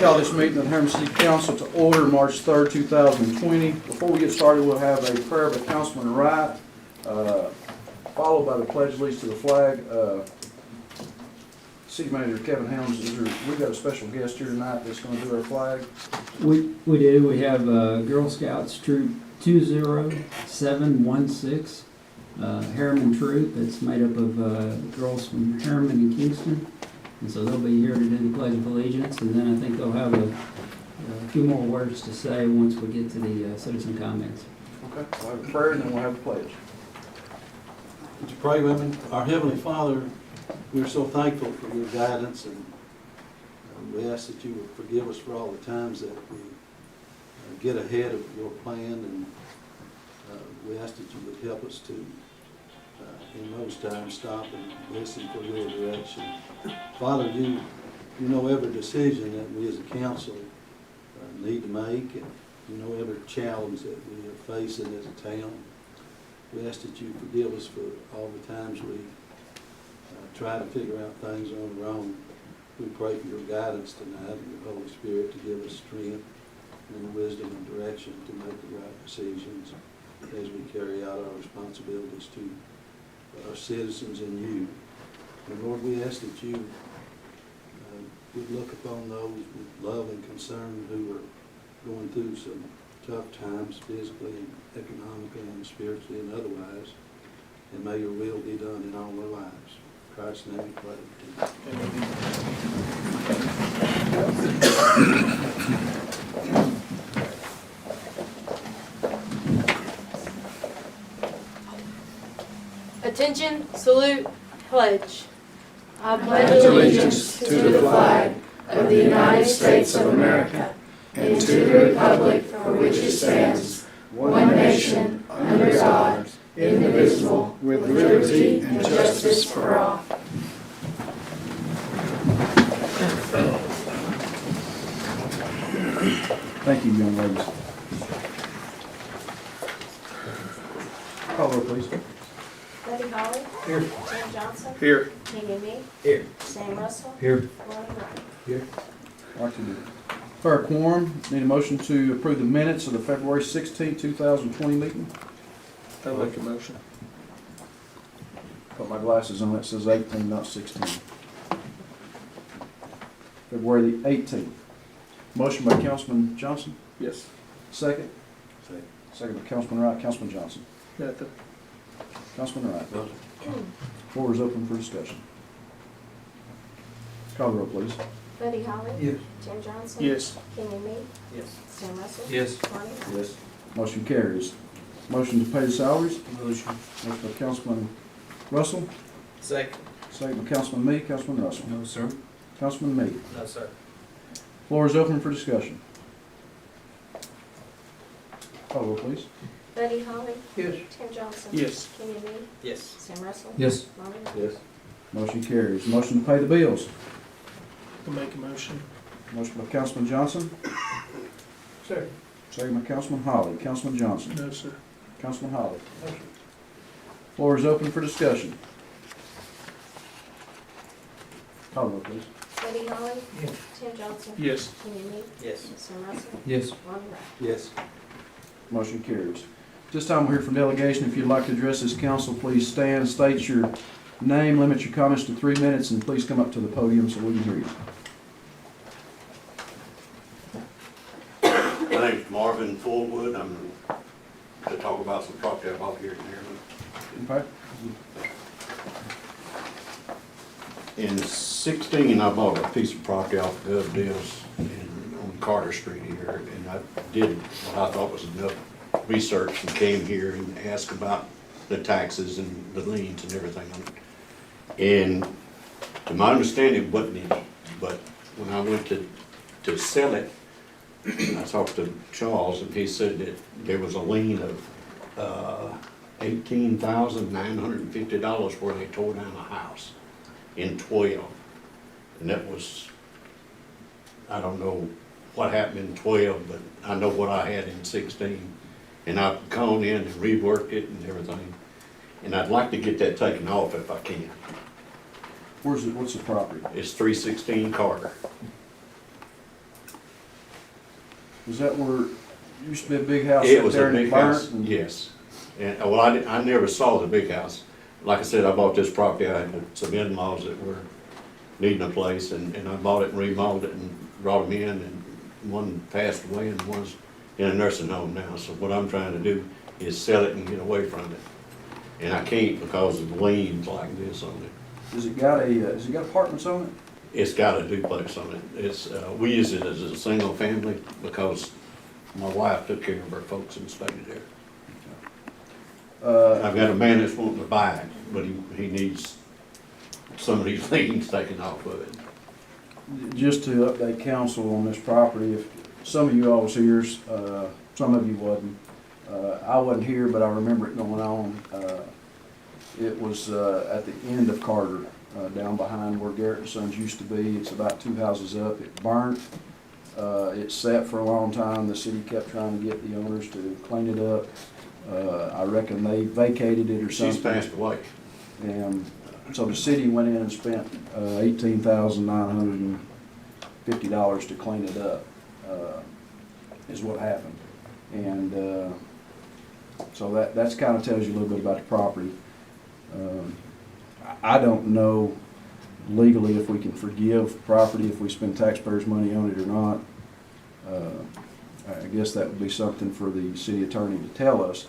Call this meeting of the Harriman City Council to order March 3rd, 2020. Before we get started, we'll have a prayer by Councilman Wright, followed by the pledge of allegiance to the flag. City Manager Kevin Helms, we've got a special guest here tonight that's going to do our flag. We do. We have Girl Scouts Troop 20716, Harriman Troop. That's made up of girls from Harriman and Kingston. And so they'll be here to do the Pledge of Allegiance, and then I think they'll have a few more words to say once we get to the citizen comments. Okay, we'll have a prayer and then we'll have a pledge. Would you pray with me? Our Heavenly Father, we're so thankful for your guidance, and we ask that you would forgive us for all the times that we get ahead of your plan, and we ask that you would help us to, in those times, stop and listen for your direction. Father, you know every decision that we as a council need to make, and you know every challenge that we are facing as a town. We ask that you forgive us for all the times we try to figure out things on our own. We pray for your guidance tonight and your Holy Spirit to give us strength and the wisdom and direction to make the right decisions as we carry out our responsibilities to our citizens and you. And Lord, we ask that you would look upon those with love and concern who are going through some tough times physically and economically and spiritually and otherwise, and may your will be done in all their lives. In Christ's name we pray. Attention, salute, pledge. I pledge allegiance to the flag of the United States of America and to the republic for which it stands, one nation, under God, indivisible, with liberty and justice for all. Thank you, young ladies. Call the roll, please. Buddy Holly. Here. Tim Johnson. Here. Kenny Me. Here. Sam Russell. Here. Lonnie Wright. Here. Like to do. For our quorum, need a motion to approve the minutes of the February 16, 2020 meeting. I'll make a motion. Put my glasses on, it says 18, not 16. February the 18th. Motion by Councilman Johnson, Yes. second. Second by Councilman Wright. Councilman Johnson. Nothing. Councilman Wright. Floor is open for discussion. Call the roll, please. Buddy Holly. Yes. Tim Johnson. Yes. Kenny Me. Yes. Sam Russell. Yes. Lonnie Wright. Yes. Motion carries. Motion to pay the salaries. Motion. Motion by Councilman Russell, Second. second by Councilman Meade. Councilman Russell. No, sir. Councilman Meade. No, sir. Floor is open for discussion. Call the roll, please. Buddy Holly. Yes. Tim Johnson. Yes. Kenny Me. Yes. Sam Russell. Yes. Lonnie Wright. Yes. Motion carries. Motion to pay the bills. I'll make a motion. Motion by Councilman Johnson, Second. second by Councilman Holly. Councilman Johnson. No, sir. Councilman Holly. Floor is open for discussion. Call the roll, please. Buddy Holly. Yes. Tim Johnson. Yes. Kenny Me. Yes. Sam Russell. Yes. Lonnie Wright. Yes. Motion carries. This time we'll hear from delegation. If you'd like to address this council, please stand, state your name, limit your comments to 3 minutes, and please come up to the podium so we can hear you. My name's Marvin Fullwood. I'm to talk about some property I bought here in Harriman. Okay? In '16, I bought a piece of property off Gov Deals on Carter Street here, and I did what I thought was enough research and came here and asked about the taxes and the liens and everything on it. And to my understanding, it wasn't any, but when I went to sell it, I talked to Charles, and he said that there was a lien of $18,950 where they tore down a house in 12. And that was, I don't know what happened in 12, but I know what I had in 16. And I've gone in and reworked it and everything. And I'd like to get that taken off if I can. Where's it, what's the property? It's 316 Carter. Is that where, used to be a big house It up was there a and it big burnt? house, and- yes. And, well, I never saw the big house. Like I said, I bought this property, I had some in-laws that were needing a place, and I bought it and remodeled it and brought them in, and one passed away and one's in a nursing home now. So what I'm trying to do is sell it and get away from it. And I can't because of liens like this on it. Has it got apartments on it? It's got a duplex on it. It's, we use it as a single family because my wife took care of her folks and stayed there. I've got a man that's wanting to buy it, but he needs some of these liens taken off of it. Just to update council on this property, if some of you all was here, some of you wasn't. I wasn't here, but I remember it going on. It was at the end of Carter, down behind where Garrett and Sons used to be. It's about 2 houses up. It burnt. It sat for a long time. The city kept trying to get the owners to clean it up. I reckon they vacated it or something. She's passed away. And so the city went in and spent $18,950 to clean it up, is what happened. And so that's kind of tells you a little bit about the property. I don't know legally if we can forgive property if we spend taxpayers' money on it or not. I guess that would be something for the city attorney to tell us.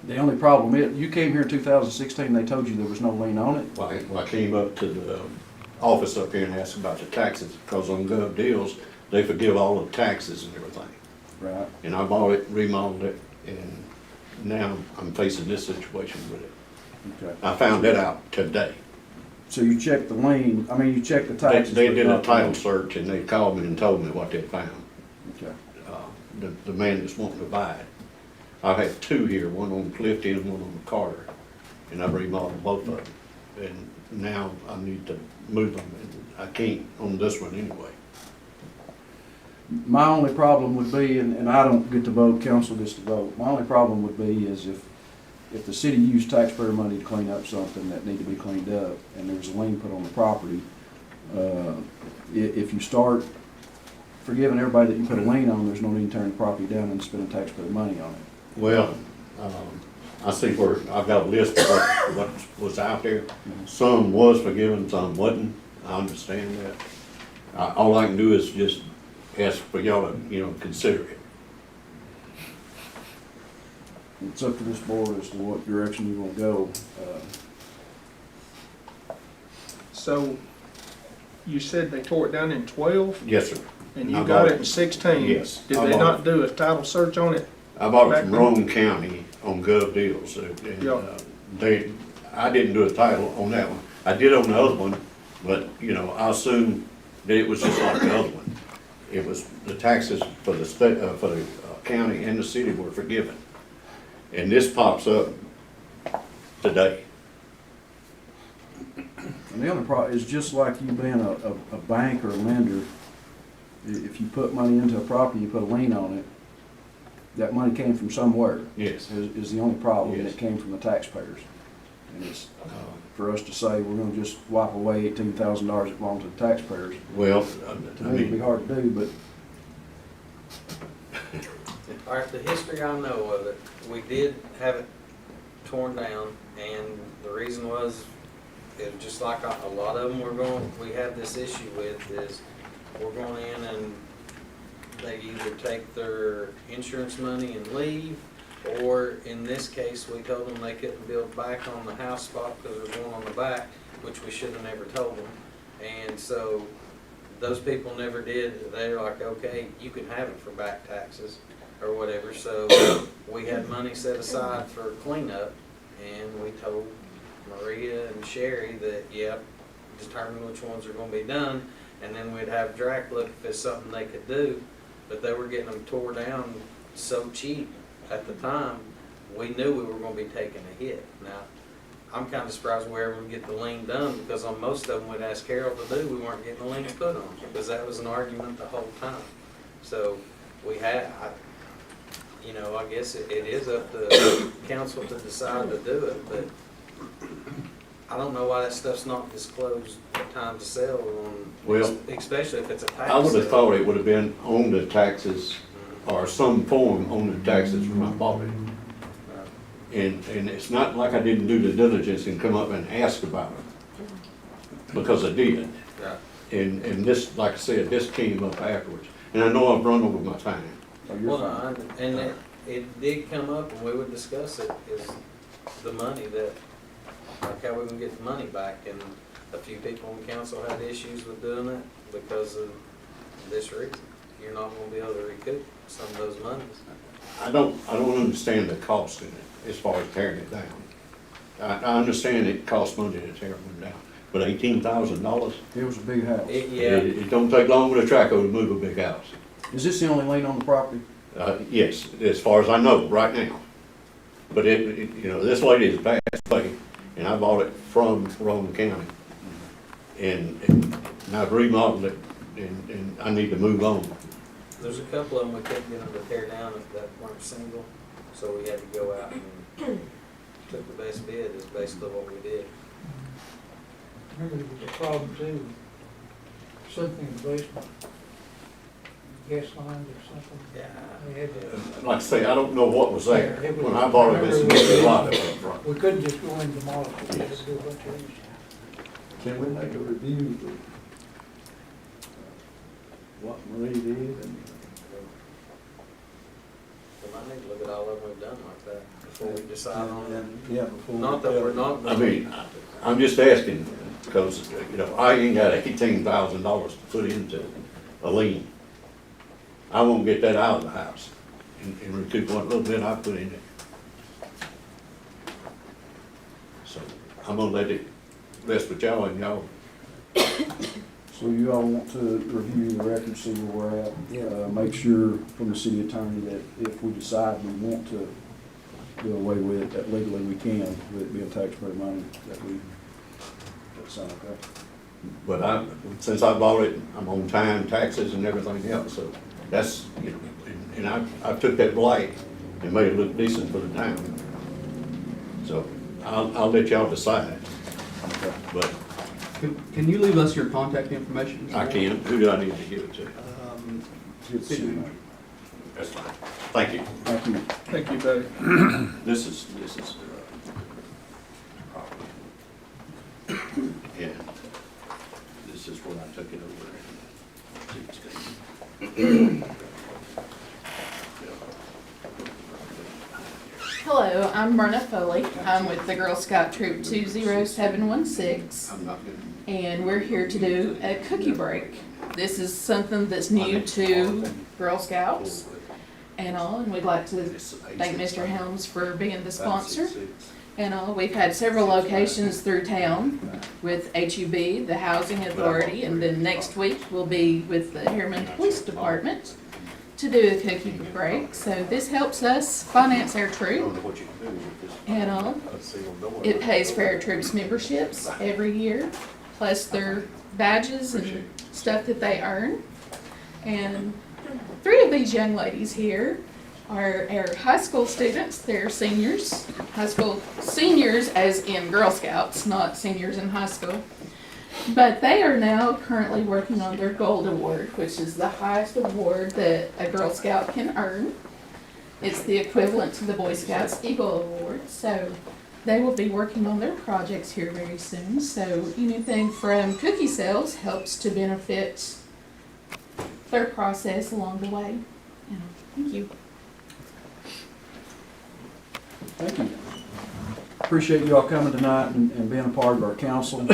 The only problem is, you came here in 2016, they told you there was no lien on it? Well, I came up to the office up here and asked about the taxes, because on Gov Deals, they forgive all the taxes and everything. Right. And I bought it, remodeled it, and now I'm facing this situation with it. Okay. I found that out today. So you checked the lien, you checked the They, taxes. they but did a not the title lien. search and they called me and told me what they found. Okay. The man that's wanting to buy it. I have two here, one on Clifton and one on Carter, and I've remodeled both of them. And now I need to move them, and I can't on this one anyway. My only problem would be, and I don't get to vote, council gets to vote, my only problem would be is if the city used taxpayer money to clean up something that need to be cleaned up, and there's a lien put on the property, if you start forgiving everybody that you put a lien on, there's no need to turn the property down and spending taxpayer money on it. Well, I see where, I've got a list of what was out there. Some was forgiven, some wasn't. I understand that. All I can do is just ask for y'all to, consider it. It's up to this board as to what direction you want to go. So, you said they tore it down in 12, Yes, sir. and you I got bought it it. in 16? Yes, Did I they bought not it. do a title search on it? I bought it Back from then? Roane County on Gov Deals, and Yeah. I didn't do a title on that one. I did on the other one, but, I assumed that it was just like the other one. It was, the taxes for the state, for the county and the city were forgiven. And this pops up today. And the other problem is just like you being a bank or a lender, if you put money into a property, you put a lien on it, that money came from somewhere, Yes. is the only problem, and Yes. it came from the taxpayers. And it's, for us to say we're gonna just wipe away $18,000 that belongs to the taxpayers, Well, to I me, it'd be mean, hard to do, but All right, the history I know of it, we did have it torn down, and the reason was, it was just like a lot of them we have this issue with is, we're going in and they either take their insurance money and leave, or in this case, we told them they couldn't build back on the house spot because there's one on the back, which we should have never told them. And so, those people never did. They're like, okay, you can have it for back taxes or whatever. So we had money set aside for cleanup, and we told Maria and Sherry that, yep, determine which ones are gonna be done, and then we'd have Drac look if it's something they could do. But they were getting them tore down so cheap at the time, we knew we were gonna be taking a hit. Now, I'm kinda surprised we were able to get the lien done, because on most of them we'd ask Carol to do, we weren't getting the liens put on, because that was an argument the whole time. So, we had, I guess it is up to council to decide to do it, but I don't know why that stuff's not disclosed at time to sell on, Well, especially if it's a tax I would have sale. thought it would have been on the taxes or some form on the taxes when I bought it. And it's not like I didn't do the diligence and come up and ask about it, because I did. Right. And this, like I said, this came up afterwards. And I know I've run over my time. Oh, you're Well, fine. and it did come up, and we would discuss it, is the money that, like how we can get the money back, and a few people on council had issues with doing it because of this reason. You're not gonna be able to recoup some of those monies. I don't understand the cost in it as far as tearing it down. I understand it costs money to tear one down, but $18,000? It was a big house. Yeah, It don't take long with a trackhoe to move a big house. Is this the only lien on the property? Yes, as far as I know, right now. But you know, this lady is passed away, and I bought it from Rowan County. And I've remodeled it, and I need to move on. there's a couple of them we couldn't get them to tear down that weren't single, so we had to go out and took the best bid, is basically what we did. Remember, there was a problem too, something in the basement, gas lines or something. Yeah. They had to, Like I say, I don't know what was there. Yeah, it was- When I bought it, this was a lot of it. Right. we couldn't just go and demolish it, we had to do a bunch of things. Can we make a review of what Marie did and We might need to look at all of them we've done like that before we decide on it. yeah, before. Not that we're not. I mean, I'm just asking, because, you know, I ain't got $18,000 to put into a lien. I won't get that out of the house and recoup what little bit I put in it. So I'm gonna let it rest with y'all, and y'all, So you all want to review the record, see where we're at? Make sure from the city attorney that if we decide we want to do away with it, that legally we can, with it being taxpayer money, that we, that sound okay? but since I bought it, I'm on time, taxes and everything else, so that's, you know, and I took that blight and made it look decent for the town. So I'll let y'all decide, Okay. but Can you leave us your contact information? I can. Who do I need to give it to? Good to see you. That's fine. Thank you. Thank you. Thank you, buddy. This is, property. Yeah. This is where I took it over. Hello, I'm Myrna Foley. I'm with the Girl Scout Troop 20716, I'm not gonna. and we're here to do a cookie break. This is something that's new to Girl Scouts and all, and we'd like to thank Mr. Helms for being the sponsor and all. We've had several locations through town with HUB, the Housing Authority, and then next week we'll be with the Harriman Police Department to do a cookie break. So this helps us finance our troop and all. It pays for our troops' memberships every year, plus their badges and stuff that they earn. And 3 of these young ladies here are our high school students. They're seniors, high school seniors as in Girl Scouts, not seniors in high school. But they are now currently working on their Gold Award, which is the highest award that a Girl Scout can earn. It's the equivalent to the Boy Scouts Eagle Award. So they will be working on their projects here very soon. So anything from cookie sales helps to benefit their process along the way. Yeah, thank you. Thank you. Appreciate you all coming tonight and being a part of our council.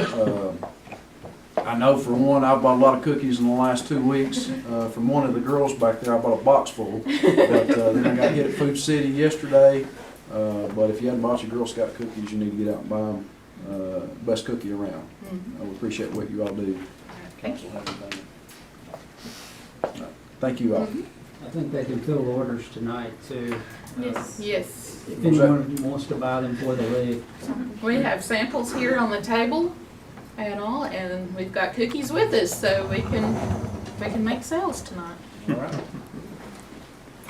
I know for one, I've bought a lot of cookies in the last 2 weeks. From one of the girls back there, I bought a box full. But then I got hit at Food City yesterday. But if you haven't bought your Girl Scout cookies, you need to get out and buy them. Best cookie around. I would appreciate what you all do. Thank you. Thank you all. I think they can fill orders tonight too. Yes. Yes. If anyone wants to buy them before they leave. We have samples here on the table and all, and we've got cookies with us, so we can make sales tonight. All right.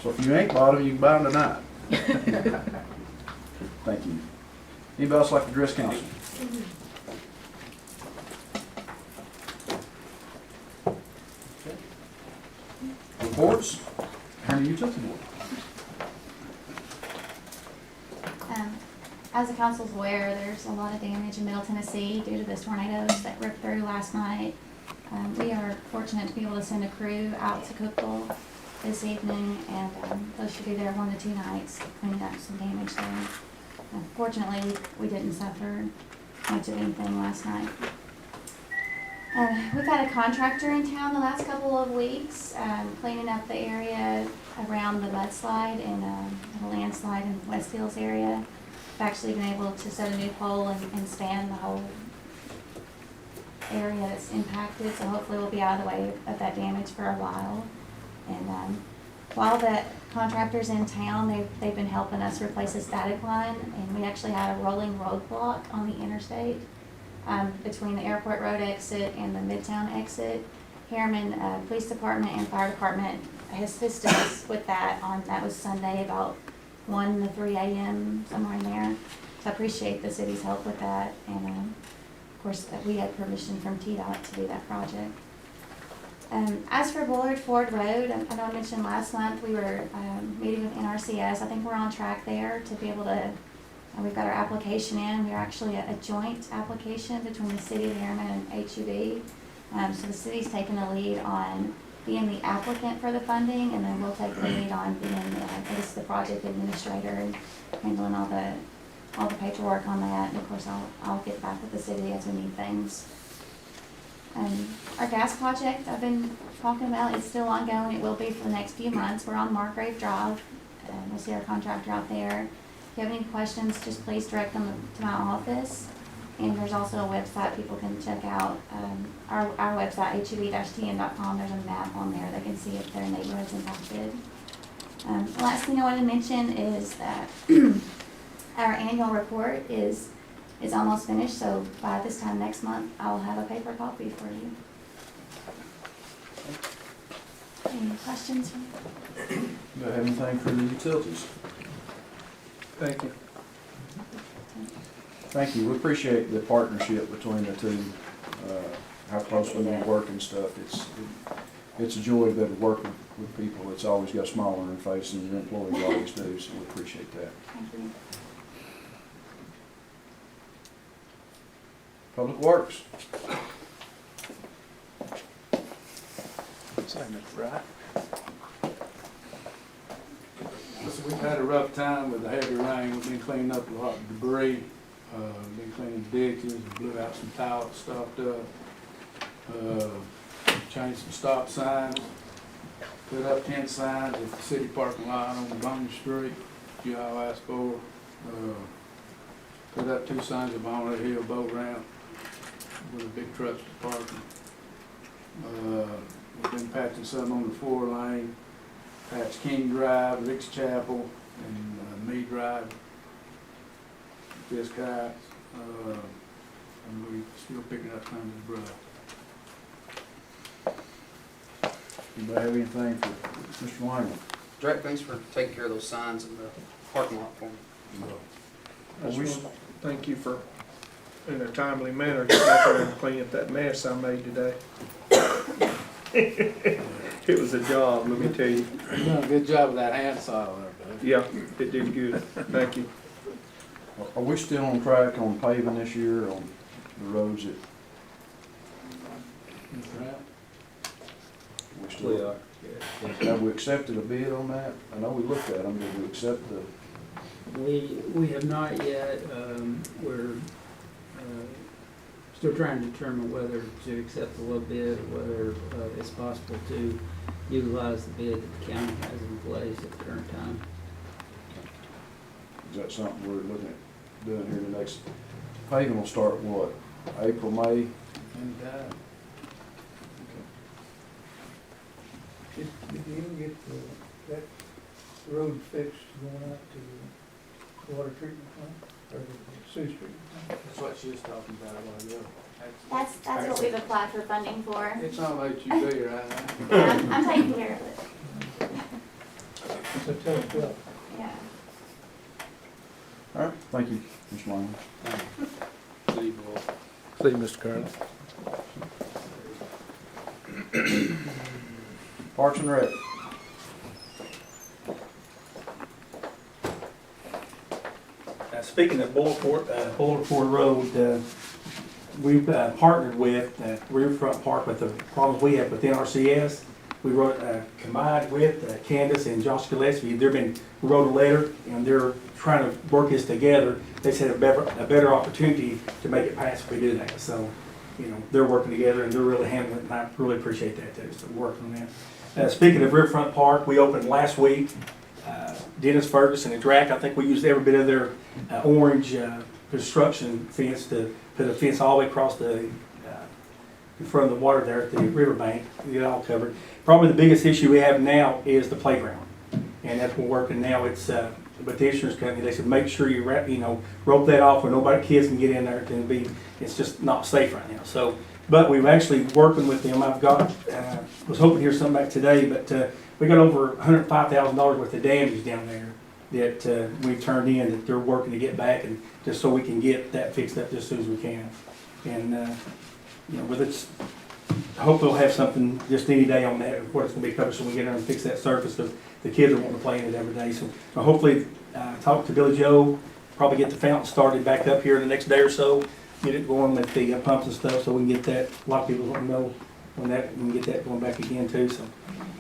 So if you ain't bought them, you can buy them tonight. Thank you. Anybody else like to address council? reports. Harriman Utility Board. As the council's aware, there's a lot of damage in Middle Tennessee due to the tornadoes that ripped through last night. We are fortunate to be able to send a crew out to Cookville this evening, and they should be there 1 to 2 nights cleaning up some damage there. Fortunately, we didn't suffer much of anything last night. We've had a contractor in town the last couple of weeks, cleaning up the area around the mudslide and the landslide in West Hills area. We've actually been able to set a new pole and span the whole area that's impacted, so hopefully we'll be out of the way of that damage for a while. And while the contractor's in town, they've been helping us replace a static line, and we actually had a rolling roadblock on the interstate between the airport road exit and the Midtown exit. Harriman Police Department and Fire Department assisted us with that that was Sunday about 1 to 3 a.m., somewhere in there. So I appreciate the city's help with that, and of course we had permission from TDOT to do that project. As for Bullard Ford Road, I know I mentioned last month we were meeting with NRCS. I think we're on track there to be able to, we've got our application in. We're actually a joint application between the city of Harriman and HUD. So the city's taking the lead on being the applicant for the funding, and then we'll take the lead on being the project administrator and handling all the paperwork on that. And of course, I'll get back with the city as we need things. Our gas project I've been talking about is still ongoing. It will be for the next few months. We're on Margrave Drive. We'll see our contractor out there. If you have any questions, just please direct them to my office. And there's also a website people can check out. Our website, hub-tn.com, there's a map on there. They can see if their neighborhood's impacted. The last thing I want to mention is that our annual report is almost finished, so by this time next month, I'll have a paper copy for you. Any questions? Do you have anything for the utilities? Thank you. Thank you. We appreciate the partnership between the two, how closely we work and stuff. It's a joy to be able to work with people. It's always got a smile on their face, and your employees always do, so we appreciate that. Thank you. Public Works. Right. Listen, we've had a rough time with the heavy rain. We've been cleaning up a lot of debris. Been cleaning ditches, blew out some tile stopped up. Changed some stop signs. Put up 10 signs at the city parking lot on Bonner Street, you all asked for. Put up 2 signs at Bonner Hill boat ramp where the big trucks are parking. We've been patching some on the 4-lane, patched King Drive, Rick's Chapel, and Mead Drive. Just guys, and we're still picking up tons of brush. Anybody have anything for Mr. Wyman? Drake, thanks for taking care of those signs in the parking lot for me. I just want to thank you for, in a timely manner, getting out there and cleaning up that mess I made today. It was a job, let me tell you. You've done a good job with that handsaw there, buddy. Yeah, it did good. Thank you. Are we still on track on paving this year on the roads that we still? Have we accepted a bid on that? I know we looked at them, did we accept the? We have not yet. We're still trying to determine whether to accept the low bid or whether it's possible to utilize the bid that the county has in place at the current time. Is that something we're looking at doing here the next, paving will start what, April, May? Anytime. Did you even get that road fixed going out to the water treatment plant, or the sewage treatment plant? That's what she was talking about a while ago. That's what we've applied for funding for. It's on HUD right now. Yeah, I'm taking care of it. So tell them, Bill. Yeah. All right, thank you, Mr. Wyman. See you, boy. See you, Mr. Colonel. Parks and Rec. speaking of Boilerport Road, we've partnered with Riverfront Park with the problems we have with NRCS. We wrote, combined with Candace and Josh Gillespie, we wrote a letter, and they're trying to work this together. They said a better opportunity to make it pass if we do that. So, they're working together, and they're really handling it, and I really appreciate that too, so we're working on that. Speaking of Riverfront Park, we opened last week. Dennis Ferguson and Drac, I think we used every bit of their orange construction fence to put a fence all the way across in front of the water there at the riverbank, to get it all covered. Probably the biggest issue we have now is the playground, and that's what we're working now. It's with the insurance company, they said make sure you rope that off where kids can get in there. It's just not safe right now. So, but we've actually working with them. I've got was hoping to hear something back today, but we got over $105,000 worth of damage down there that we've turned in that they're working to get back, and just so we can get that fixed up just as soon as we can. And with it, I hope they'll have something just any day on that, what it's going to be covered, so we can get there and fix that surface, because the kids are wanting to play in it every day. So hopefully, talk to Billy Joe, probably get the fountain started back up here in the next day or so, get it going with the pumps and stuff, so we can get that. A lot of people want to know when we can get that going back again too. So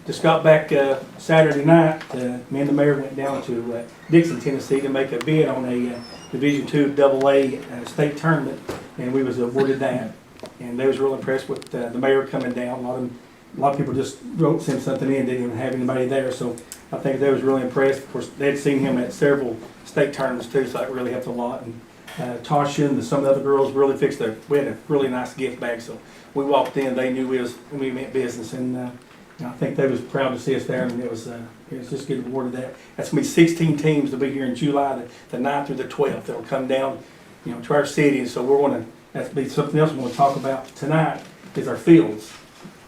just got back Saturday night. Me and the mayor went down to Dixon, Tennessee, to make a bid on a Division II AA state tournament, and we was awarded that. And they was real impressed with the mayor coming down. A lot of people just sent something in, didn't even have anybody there. So I think they was really impressed. Of course, they had seen him at several state tournaments too, so that really helped a lot. And Tasha and some of the other girls really we had a really nice gift bag. So we walked in, they knew we meant business, and I think they was proud to see us there, and it was just getting awarded that. That's gonna be 16 teams to be here in July, the 9th through the 12th. That'll come down, to our city. And so that's be something else we want to talk about tonight is our fields.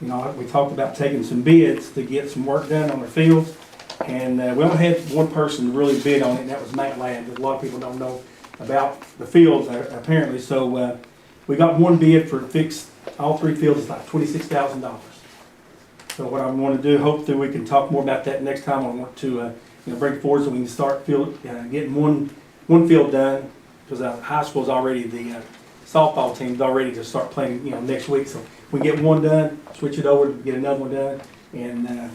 We talked about taking some bids to get some work done on our fields, and we only had one person really bid on it, and that was Matt Ladd. A lot of people don't know about the fields apparently. So we got one bid for fix all 3 fields. It's like $26,000. So what I want to do, hopefully we can talk more about that next time. I want to bring forward so we can start getting one field done, because high school's already, the softball team's already to start playing next week. So we get one done, switch it over, get another one done, and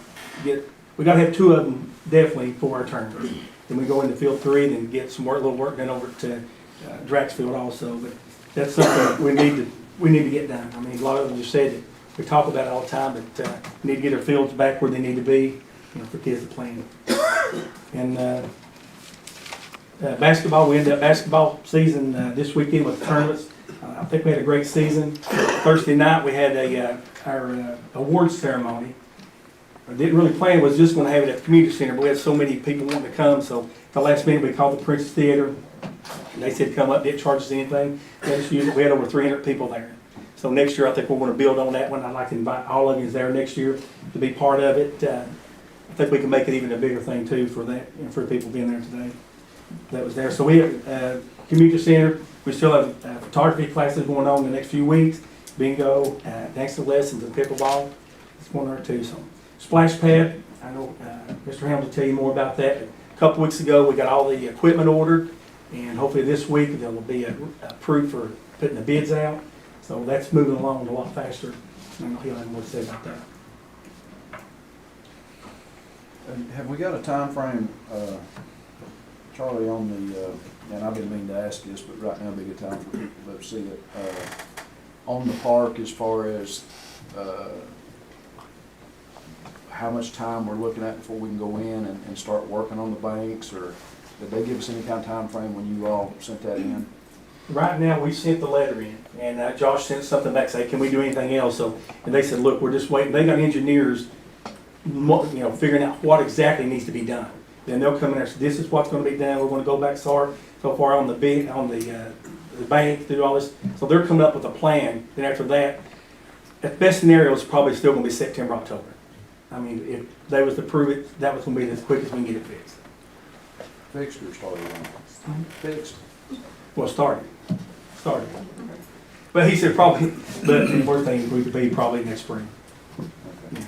we got to have 2 of them definitely for our tournament. Then we go into field 3, then get some little work done over to Drax Field also. But that's something we need to get done. I mean, a lot of them just said that we talk about it all the time, but we need to get our fields back where they need to be, for kids to play in. And basketball, we ended up basketball season this weekend with the tournaments. I think we had a great season. Thursday night we had our awards ceremony. I didn't really plan, was just going to have it at the community center, but we had so many people wanting to come, so at the last minute we called the Princess Theater, and they said come up, didn't charge us anything. We had over 300 people there. So next year I think we're going to build on that one. I'd like to invite all of you there next year to be part of it. I think we can make it even a bigger thing too for that, for people being there today. That was there. So we have community center. We still have photography classes going on in the next few weeks. Bingo, dancing lessons, and pickleball. It's going on there too. So splash pad. I know Mr. Helms will tell you more about that. A couple weeks ago we got all the equipment ordered, and hopefully this week there will be approved for putting the bids out. So that's moving along a lot faster. I know he'll have more to say about that. And have we got a time frame, Charlie, on the, and I've been meaning to ask this, but right now would be a good time for people to see it, on the park as far as how much time we're looking at before we can go in and start working on the banks, or did they give us any kind of time frame when you all sent that in? Right now, we sent the letter in, and Josh sent something back saying, can we do anything else? So, and they said, look, we're just waiting. They got engineers, figuring out what exactly needs to be done. Then they'll come in there and say, this is what's going to be done. We're going to go back so far on the bank, do all this. So they're coming up with a plan. Then after that, the best scenario is probably still going to be September, October. I mean, if they was to prove it, that was going to be as quick as we can get it fixed. Fixed or started on? Fixed. Well, started. But he said probably, but the worst thing we could be probably next spring. Okay.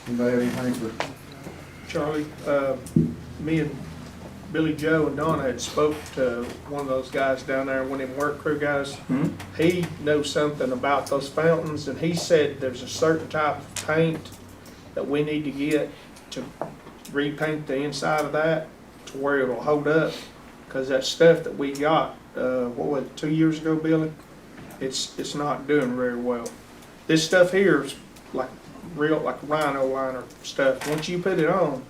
Anybody have anything for? Charlie, me and Billy Joe and Donna had spoke to one of those guys down there, one of them work crew guys. Hmm? He knows something about those fountains, and he said there's a certain type of paint that we need to get to repaint the inside of that to where it'll hold up. Cause that stuff that we got, what was it, 2 years ago, Billy? It's not doing very well. This stuff here is like real, like rhino liner stuff. Once you put it on,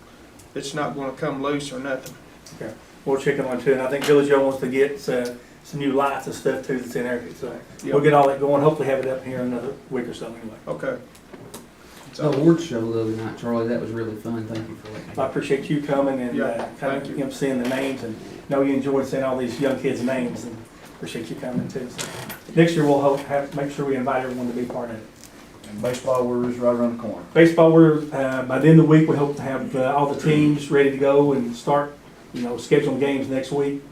it's not gonna come loose or nothing. Okay, we'll check it on too, and I think Billy Joe wants to get some new lights and stuff too that's in there, so we'll get all that going, hopefully have it up here in another week or so anyway. Okay. The awards show the other night, Charlie, that was really fun, thank you for it. I appreciate you coming and Yeah, kind thank of, you. seeing the names, and know you enjoyed seeing all these young kids' names, and appreciate you coming too. So next year, we'll make sure we invite everyone to be part of it. And baseball, we're just right around the corner. Baseball, we're, by the end of the week, we hope to have all the teams ready to go and start, scheduling games next week,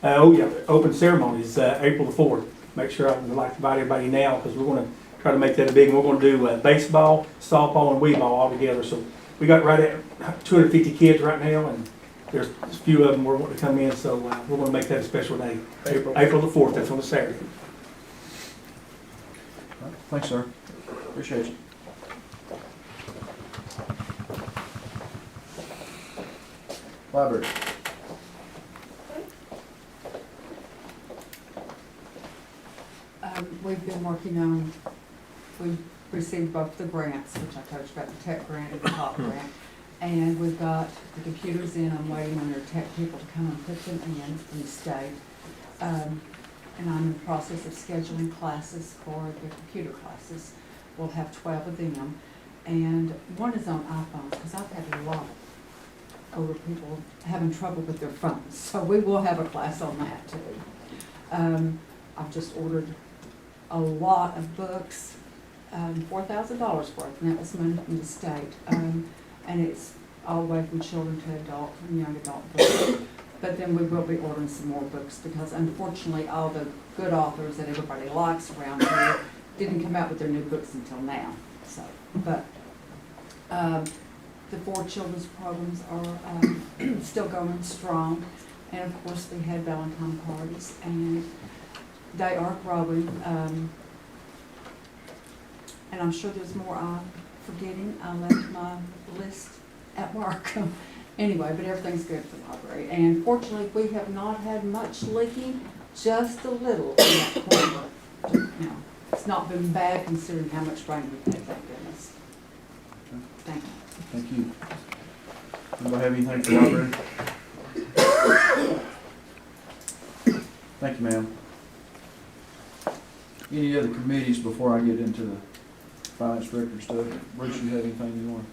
open ceremonies, April the 4th. Make sure I'd like to invite everybody now, because we're going to try to make that a big one. We're going to do baseball, softball, and wee-ball all together. So we got right at 250 kids right now, and there's a few of them we're wanting to come in, so we're going to make that a special day. April the 4th, that's on a Saturday. Thanks, sir. Appreciate you. Library. We've been working on, we received both the grants, which I told you about, the tech grant and the top grant. And we've got the computers in, I'm waiting on their tech people to come and put them in from the state. And I'm in the process of scheduling classes for the computer classes. We'll have 12 of them. And one is on iPhones, because I've had a lot of older people having trouble with their phones. So we will have a class on that too. I've just ordered a lot of books, $4,000 worth, and that was money from the state. And it's all the way from children to adult and young adult books. But then we will be ordering some more books, because unfortunately all the good authors that everybody likes around here didn't come out with their new books until now. So, but the 4 children's programs are still going strong. And of course we had Valentine parties, and they are growing. And I'm sure there's more I'm forgetting. I left my list at work. Anyway, but everything's good for the library. And fortunately, we have not had much leaking, just a little in that corner. It's not been bad considering how much rain we've had, thank goodness. Thank you. Thank you. Anybody have anything for the library? Thank you, ma'am. Any other committees before I get into the finance director stuff? Bruce, you have anything you want?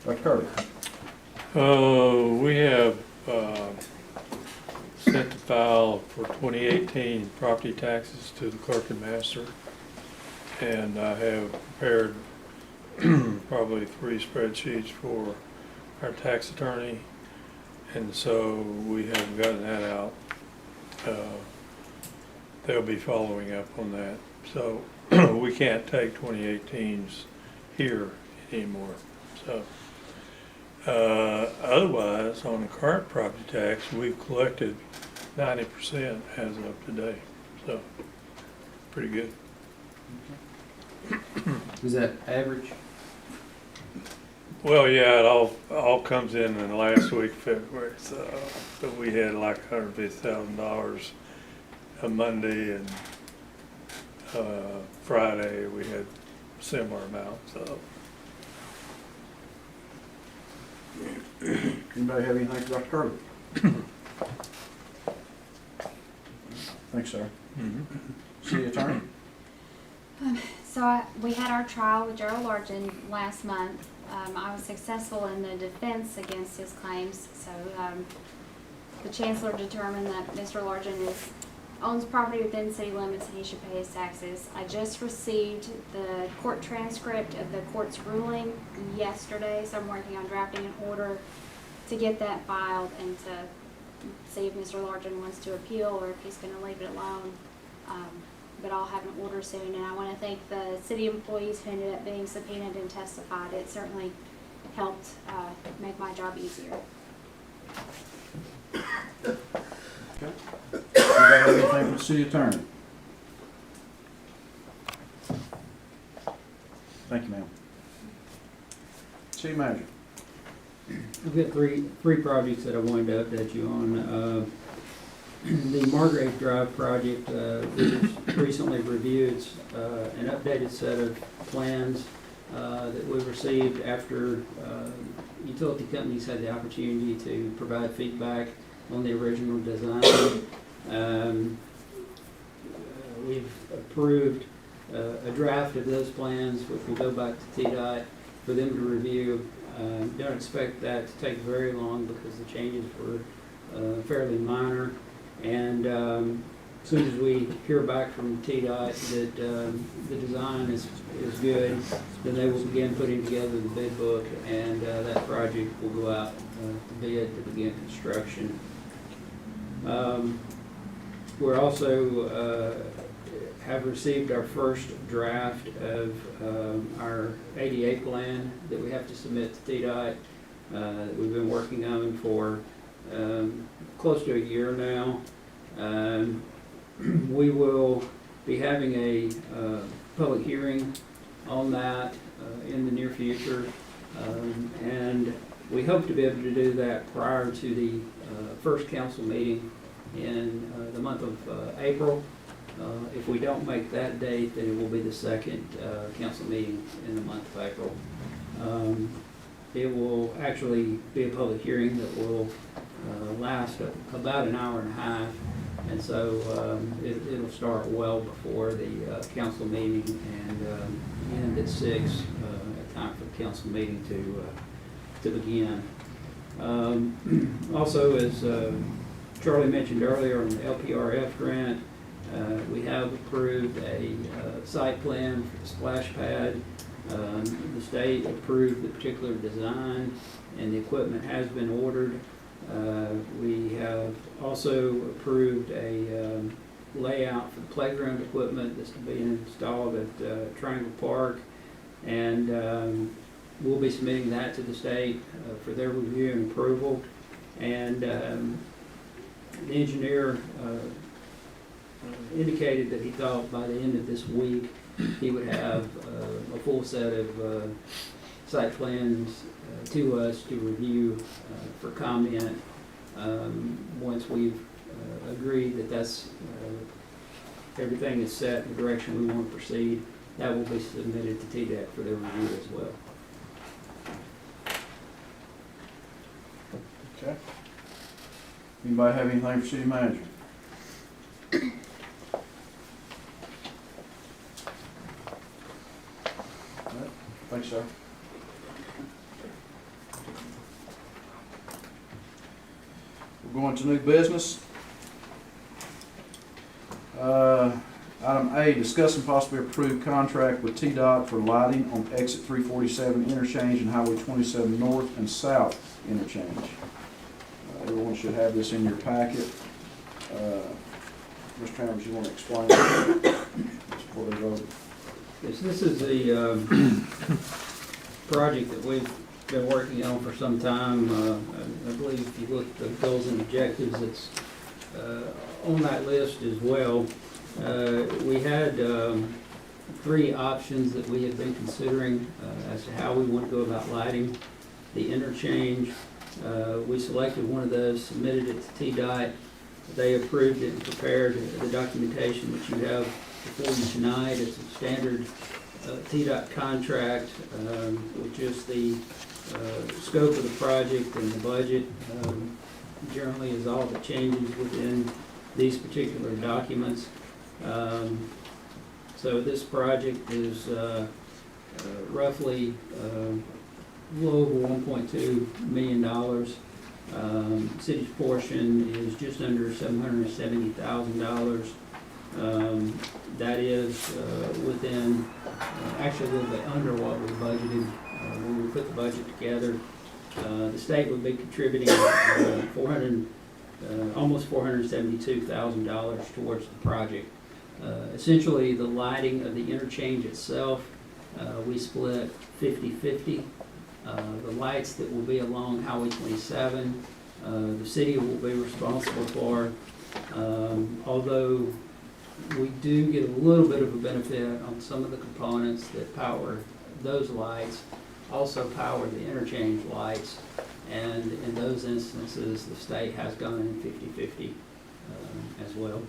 Dr. Curley. We have sent the file for 2018 property taxes to the clerk and master, and I have prepared probably 3 spreadsheets for our tax attorney, and so we haven't gotten that out. They'll be following up on that. So we can't take 2018s here anymore. So otherwise, on the current property tax, we've collected 90% as of today. So pretty good. Was that average? Well, yeah, it all comes in the last week of February. So but we had like $150,000 a Monday, and Friday we had a similar amount. So. Anybody have anything for Dr. Curley? Thanks, sir. City attorney? So we had our trial with Gerald Largen last month. I was successful in the defense against his claims. So the chancellor determined that Mr. Largen owns property within city limits and he should pay his taxes. I just received the court transcript of the court's ruling yesterday, so I'm working on drafting an order to get that filed and to see if Mr. Largen wants to appeal or if he's going to leave it alone. But I'll have an order soon, and I want to thank the city employees who ended up being subpoenaed and testified. It certainly helped make my job easier. Anybody have anything for the city attorney? Thank you, ma'am. City manager. I've got three projects that I wanted to update you on. The Margrave Drive project, we just recently reviewed an updated set of plans that we received after utility companies had the opportunity to provide feedback on the original design. We've approved a draft of those plans, which will go back to TDOT for them to review. Don't expect that to take very long because the changes were fairly minor. And as soon as we hear back from TDOT that the design is good, then they will begin putting together the bid book, and that project will go out to bid to begin construction. We're also have received our first draft of our ADA plan that we have to submit to TDOT. That we've been working on for close to a year now. We will be having a public hearing on that in the near future, and we hope to be able to do that prior to the first council meeting in the month of April. If we don't make that date, then it will be the second council meeting in the month of April. It will actually be a public hearing that will last about an hour and a half, and so it'll start well before the council meeting and end at 6, a time for the council meeting to begin. Also, as Charlie mentioned earlier on the LPRF grant, we have approved a site plan for the splash pad. The state approved the particular design, and the equipment has been ordered. We have also approved a layout for the playground equipment that's to be installed at Triangle Park, and we'll be submitting that to the state for their review and approval. And the engineer indicated that he thought by the end of this week he would have a full set of site plans to us to review for comment. Once we've agreed that that's everything is set in the direction we want to proceed, that will be submitted to TDEC for their review as well. Okay. Anybody have anything for city manager? All right. Thanks, sir. We're going to new business. Item A, discuss and possibly approve contract with TDOT for lighting on exit 347 interchange and Highway 27 north and south interchange. Everyone should have this in your packet. Mr. Travers, you want to explain before they vote? Yes, this is the project that we've been working on for some time. I believe if you look at the goals and objectives, it's on that list as well. We had 3 options that we had been considering as to how we want to go about lighting the interchange. We selected one of those, submitted it to TDOT. They approved it and prepared the documentation that you have before you tonight. It's a standard TDOT contract, with just the scope of the project and the budget. Generally is all the changes within these particular documents. So this project is roughly a little over $1.2 million. City's portion is just under $770,000. That is within, actually a little bit under what we budgeted when we put the budget together. The state would be contributing almost $472,000 towards the project. Essentially, the lighting of the interchange itself, we split 50-50. The lights that will be along Highway 27, the city will be responsible for. Although we do get a little bit of a benefit on some of the components that power those lights, also power the interchange lights, and in those instances, the state has gone in 50-50 as well.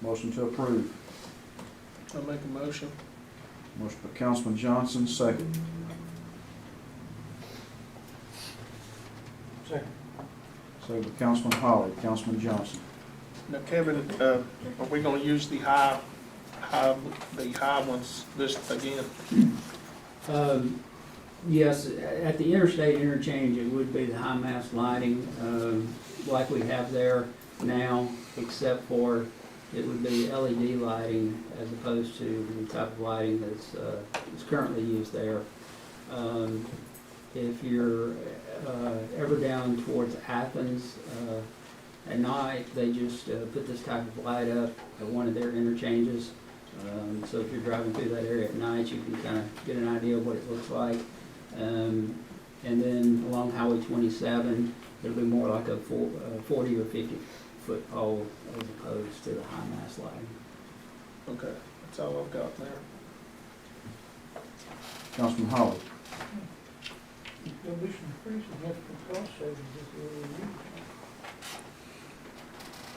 Motion to approve. I'll make a motion. Motion by Councilman Johnson, second. Second. Second by Councilman Holly. Councilman Johnson. Now, Kevin, are we gonna use the high ones this again? Yes, at the interstate interchange, it would be the high mast lighting, like we have there now, except for it would be LED lighting as opposed to the type of lighting that's currently used there. If you're ever down towards Athens at night, they just put this type of light up at one of their interchanges. So if you're driving through that area at night, you can kind of get an idea of what it looks like. And then along Highway 27, it'll be more like a 40 or 50 foot pole as opposed to the high mast lighting. Okay, that's all I've got there. Councilman Holly. There'll be some pretty significant cost savings if we use them.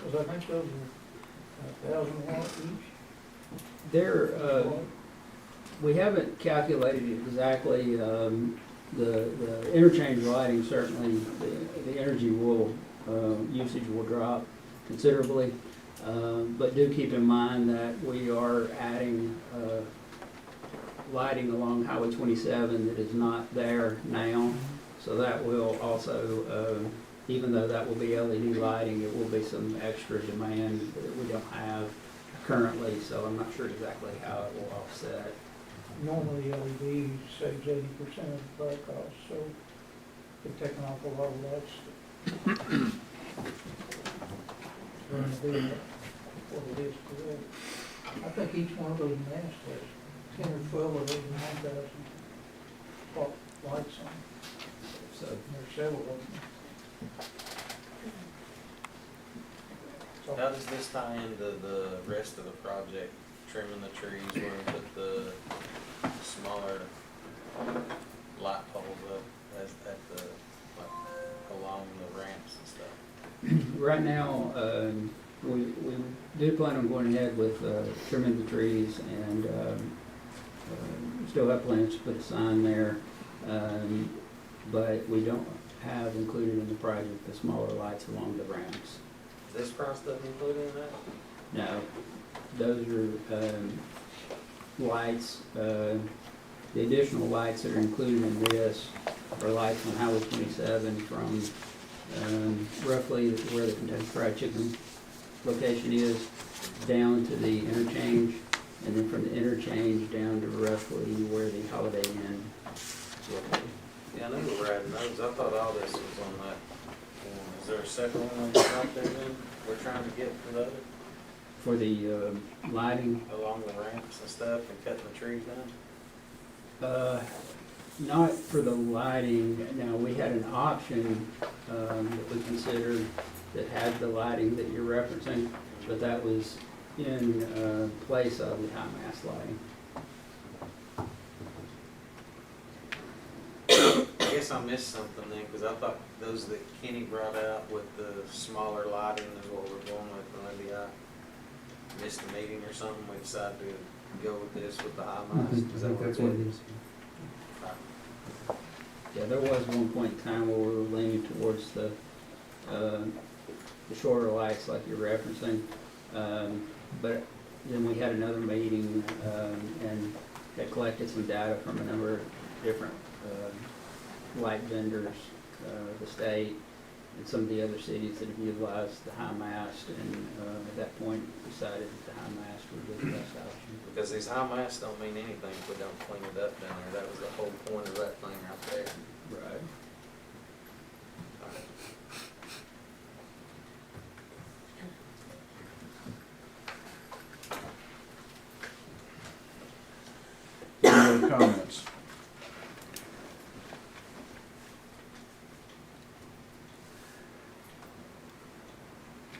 Because I think those are 1,000 watt each. There, we haven't calculated exactly, the interchange lighting, certainly the energy usage will drop considerably. But do keep in mind that we are adding lighting along Highway 27 that is not there now. So that will also, even though that will be LED lighting, it will be some extra demand that we don't have currently. So I'm not sure exactly how it will offset. Normally LED saves 80% of the fire cost, so they're taking off a lot of lights. Going to be what it is today. I think each one of those masts has 10 or 12 of those 9,000 watt lights on. So There's several of them. So How does this tie into the rest of the project? Trimming the trees, where we put the smaller light poles up at the, like, along the ramps and stuff? right now, we do plan on going ahead with trimming the trees and still have plans to put a sign there. But we don't have included in the project the smaller lights along the ramps. This price doesn't include any of that? No, those are lights, the additional lights that are included in this are lights on Highway 27 from roughly where the Kentucky Fried Chicken location is down to the interchange, and then from the interchange down to roughly where the Holiday Inn is located. Yeah, I know we're adding those. I thought all this was on that one. Is there a second one out there then we're trying to get for the other? For the lighting, Along the ramps and stuff and cutting the trees down? not for the lighting. Now, we had an option that we considered that had the lighting that you're referencing, but that was in place of the high mast lighting. I guess I missed something then, because I thought those that Kenny brought out with the smaller lighting is what we're going with. Maybe I missed a meeting or something. We decided to go with this with the high mast. Is that what it's it is. Yeah, there was one point in time where we were leaning towards the shorter lights like you're referencing. But then we had another meeting and had collected some data from a number of different light vendors, the state, and some of the other cities that have utilized the high mast, and at that point decided that the high mast would be the best option. Because these high masts don't mean anything if we don't clean it up down there. That was the whole point of that thing right there. Right.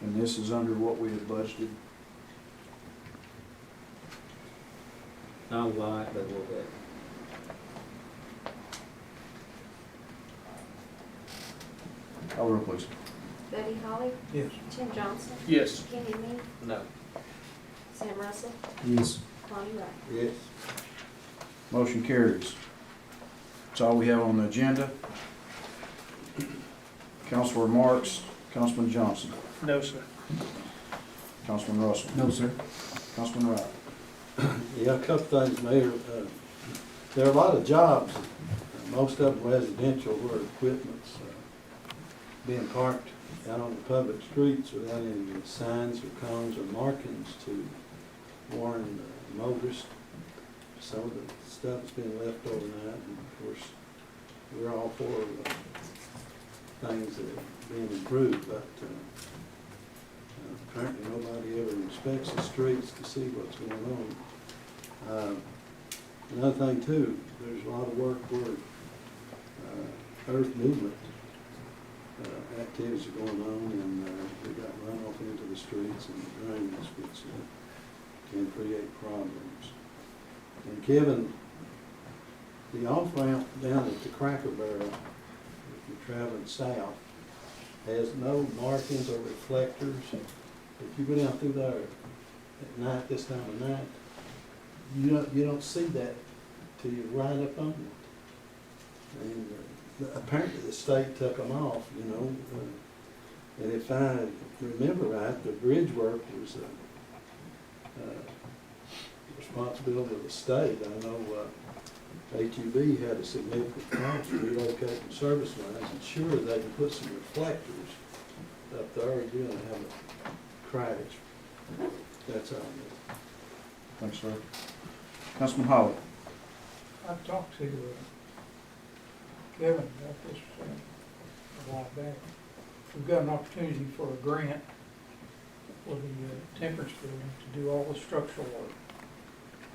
And this is under what we had budgeted. Not a lot, but a little bit. Call the roll, please. Buddy Holly? Yes. Tim Johnson? Yes. Kenny Me? No. Sam Russell? Yes. Lonnie Wright? Yes. Motion carries. That's all we have on the agenda. Council remarks, Councilman Johnson. No, sir. Councilman Russell. No, sir. Councilman Wright. Yeah, a couple things, Mayor. There are a lot of jobs, most of them residential, where equipment's being parked out on the public streets without any signs or cones or markings to warn motorists. Some of the stuff's been left overnight, and of course, we're all for things that are being improved, but apparently nobody ever inspects the streets to see what's going on. Another thing too, there's a lot of work where earth movement activities are going on, and we got runoff into the streets and the drains, which can create problems. And Kevin, the off-ramp down at the Cracker Barrel, if you're traveling south, has no markings or reflectors. If you go down through there at night, this time of night, you don't see that till you're right up on it. And apparently the state took them off, you know. And if I remember right, the bridge work was responsibility of the state. I know HEB had a significant cost for relocating service lines, and sure they can put some reflectors up there, you're gonna have a crash. That's all. Thanks, sir. Councilman Holly. I talked to Kevin about this a while back. We've got an opportunity for a grant for the temperance building to do all the structural work.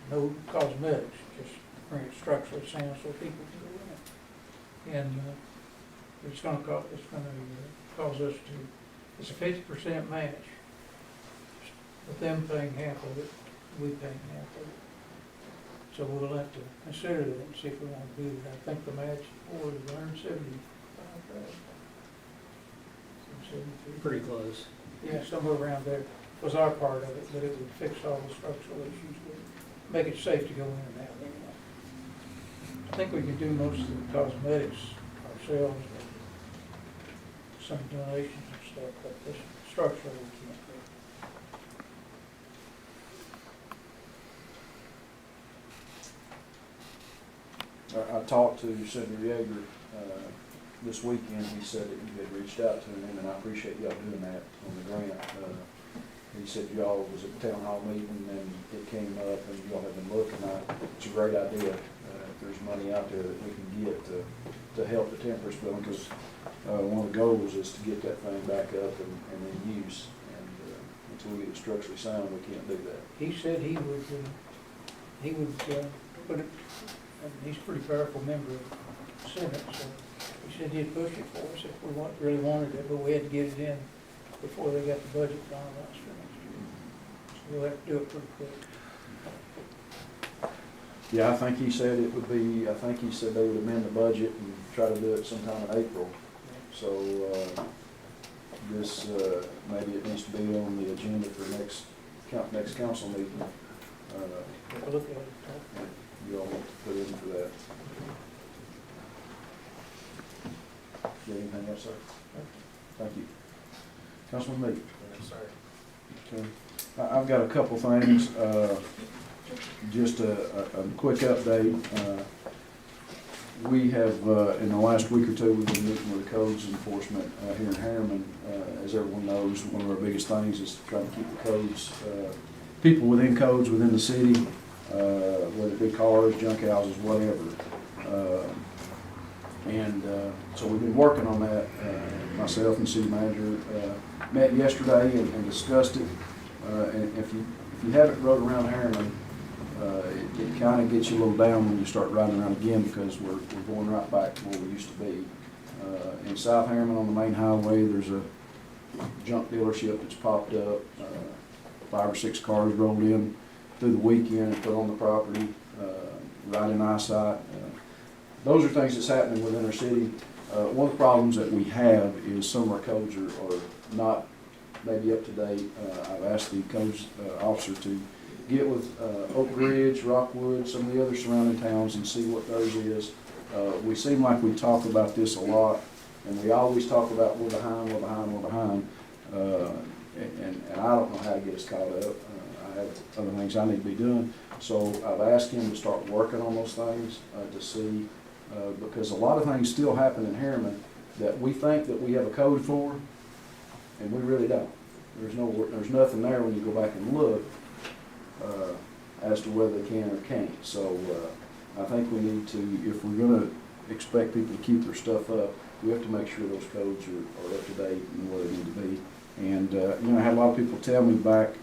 No cosmetics, just bring it structurally sound so people can go in it. And it's gonna cause us to, it's a 50% match. With them paying half of it, we paying half of it. So we'll have to consider that and see if we want to do it. I think the match for is $175,000. Pretty close. Yeah, somewhere around there was our part of it, but it would fix all the structural issues with it, make it safe to go in and out anyway. I think we can do most of the cosmetics ourselves, with some donations and stuff, but this structural we can't do. I talked to Senator Yeager this weekend. He said that you had reached out to him, and I appreciate y'all doing that on the grant. He said y'all was at the town hall meeting and it came up and y'all have been looking at it. It's a great idea. If there's money out there that we can get to help the temperance building, because one of the goals is to get that thing back up and in use. And until we get it structurally sound, we can't do that. He said he would put it, and he's a pretty powerful member of the Senate, so he said he'd push it for us if we really wanted it, but we had to get it in before they got the budget finalized for next year. So we'll have to do it pretty quick. Yeah, I think he said it would be, I think he said they would amend the budget and try to do it sometime in April. So this, maybe it needs to be on the agenda for next council meeting. Take a look at it. You all want to put in for that. You have anything else, sir? Thank you. Councilman Meade. No, sir. Okay. I've got a couple things. Just a quick update. We have, in the last week or two, we've been meeting with the codes enforcement here in Harriman. As everyone knows, one of our biggest things is trying to keep the codes, people within codes within the city, whether it be cars, junk houses, whatever. So we've been working on that. Myself and city manager met yesterday and discussed it. And if you haven't rode around Harriman, it kind of gets you a little down when you start riding around again, because we're going right back to where we used to be. In South Harriman on the main highway, there's a junk dealership that's popped up. 5 or 6 cars rolled in through the weekend and put on the property, right in eyesight. Those are things that's happening within our city. One of the problems that we have is some of our codes are not maybe up to date. I've asked the codes officer to get with Oak Ridge, Rockwood, some of the other surrounding towns and see what theirs is. We seem like we talk about this a lot, and we always talk about we're behind, we're behind, we're behind. And I don't know how to get us caught up. I have other things I need to be doing. So I've asked him to start working on those things to see, because a lot of things still happen in Harriman that we think that we have a code for, and we really don't. There's nothing there when you go back and look as to whether they can or can't. So I think we need to, if we're going to expect people to keep their stuff up, we have to make sure those codes are up to date and where they need to be. And you know, I had a lot of people tell me back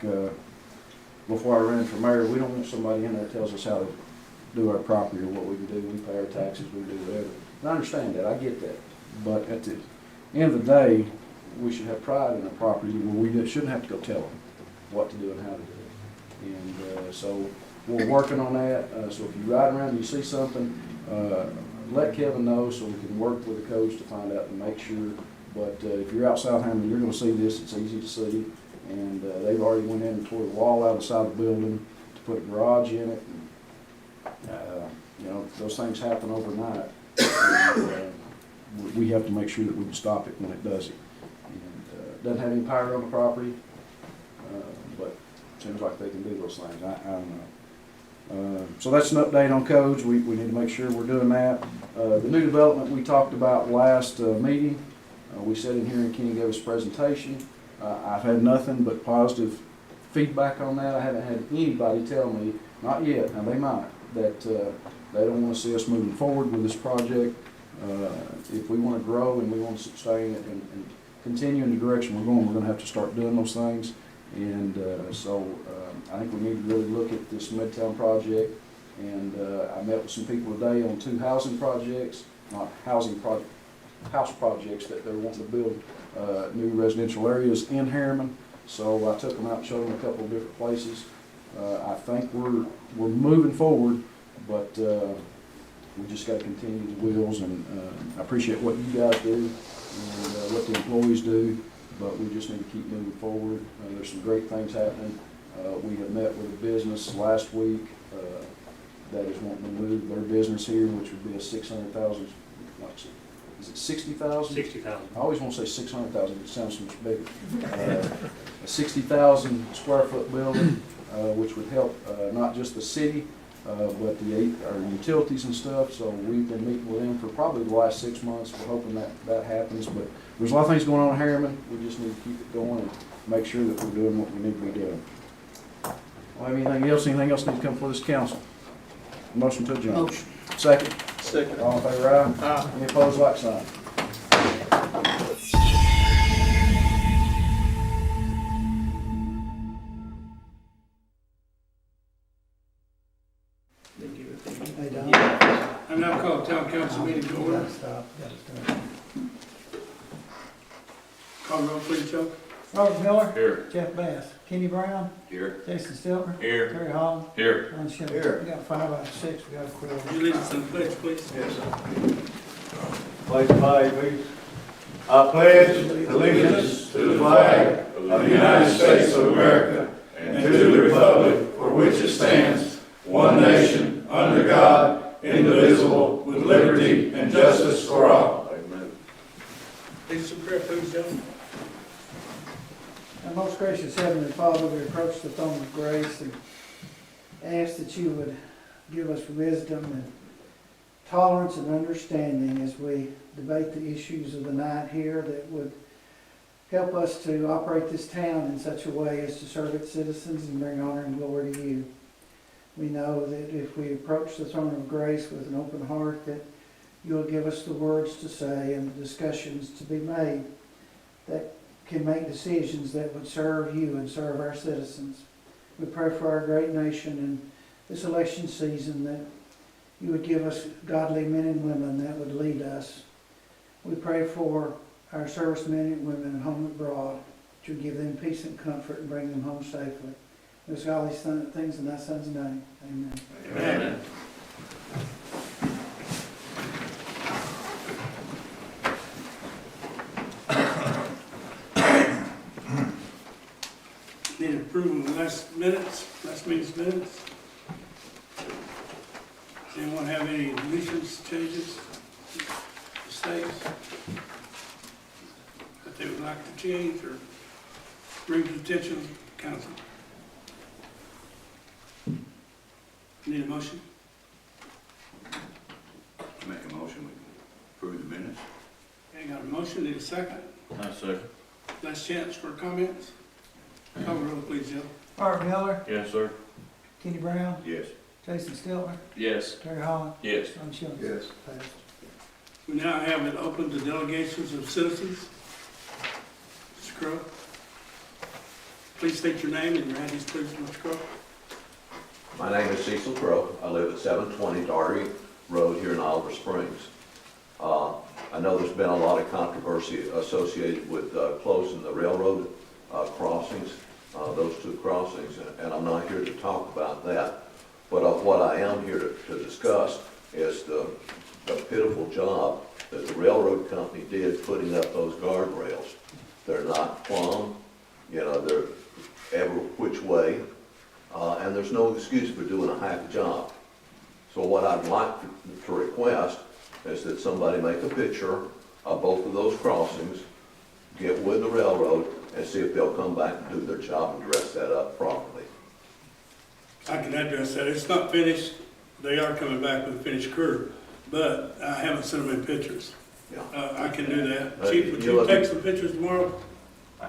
before I ran for mayor, we don't want somebody in there that tells us how to do our property or what we can do. We pay our taxes, we do whatever. And I understand that, I get that. But at the end of the day, we should have pride in our property where we shouldn't have to go tell them what to do and how to do it. And so we're working on that. So if you ride around and you see something, let Kevin know so we can work with the codes to find out and make sure. But if you're out South Harriman, you're going to see this. It's easy to see. And they've already went in and tore the wall out of the side of the building to put a garage in it. And, you know, those things happen overnight. And, we have to make sure that we can stop it when it does it. And doesn't have any power on the property, but seems like they can do those things. I don't know. So that's an update on codes. We need to make sure we're doing that. The new development we talked about last meeting, we sat in here and Kenny gave us a presentation. I've had nothing but positive feedback on that. I haven't had anybody tell me, not yet, now they might, that they don't want to see us moving forward with this project. If we want to grow and we want to sustain it and continue in the direction we're going to have to start doing those things. And so I think we need to really look at this Midtown project. And I met with some people today on 2 housing projects, not housing projects, house projects that they're wanting to build new residential areas in Harriman. So I took them out and showed them a couple of different places. I think we're moving forward, but we just got to continue the wheels. And I appreciate what you guys do and what the employees do, but we just need to keep moving forward. There's some great things happening. We have met with a business last week that is wanting to move their business here, which would be a 600,000. Is it 60,000? 60,000. I always want to say 600,000. It sounds so much bigger. A 60,000 square foot building, which would help not just the city, but our utilities and stuff. So we've been meeting with them for probably the last 6 months. We're hoping that happens. But there's a lot of things going on in Harriman. We just need to keep it going and make sure that we're doing what we need to be doing. Well, anything else? Anything else need to come before this council? Motion to adjourn. Motion. Second. Second. All in favor, aye? Aye. Any opposed, like sign. Hey, Don. I'm now calling town council meeting to order. Call roll, please, Chuck. Robert Miller. Here. Jeff Bass. Kenny Brown. Here. Jason Stiltner. Here. Terry Holland. Here. Ron Shelby. Here. We got 5 out of 6. We got a quorum. Would you lead us in the pledge, please? Yes, sir. Pledge flag, please. I pledge allegiance to the flag of the United States of America and to the republic for which it stands, one nation, under God, indivisible, with liberty and justice for all. Amen. Lead us in prayer, please, gentlemen. Our most gracious Heavenly Father, we approach the throne of grace and ask that you would give us wisdom and tolerance and understanding as we debate the issues of the night here that would help us to operate this town in such a way as to serve its citizens and bring honor and glory to you. We know that if we approach the throne of grace with an open heart, that you will give us the words to say and the discussions to be made that can make decisions that would serve you and serve our citizens. We pray for our great nation in this election season that you would give us godly men and women that would lead us. We pray for our servicemen and women home abroad, to give them peace and comfort and bring them home safely. We ask all these things in thy son's name. Amen. Amen. Need approval of the last meeting's minutes. Does anyone have any deletions, changes, mistakes that they would like to change or bring to the attention of the council? Need a motion? Make a motion, we approve the minutes. Okay, got a motion, need a second? Second. Last chance for comments. Call the roll, please, Jill. Art Miller, Yes, sir. Kenny Brown, Yes. Jason Stiltner, Yes. Terry Holland, Yes. Ron Jones. Yes. Passed. We now have it open to delegations of citizens. Mr. Crowe. Please state your name and your address, please, Mr. Crowe. My name is Cecil Crowe. I live at 720 Daugherty Road here in Oliver Springs. I know there's been a lot of controversy associated with closing the railroad crossings, those two crossings, and I'm not here to talk about that. But what I am here to discuss is the pitiful job that the railroad company did putting up those guardrails. They're not plumb, you know, they're every which way, and there's no excuse for doing a hack job. So what I'd like to request is that somebody make a picture of both of those crossings, get with the railroad, and see if they'll come back and do their job and dress that up properly. I can address that. It's not finished. They are coming back with a finished curve, but I haven't sent them in pictures. Yeah. I can do that. Uh, Chief, would you you look- take some pictures tomorrow?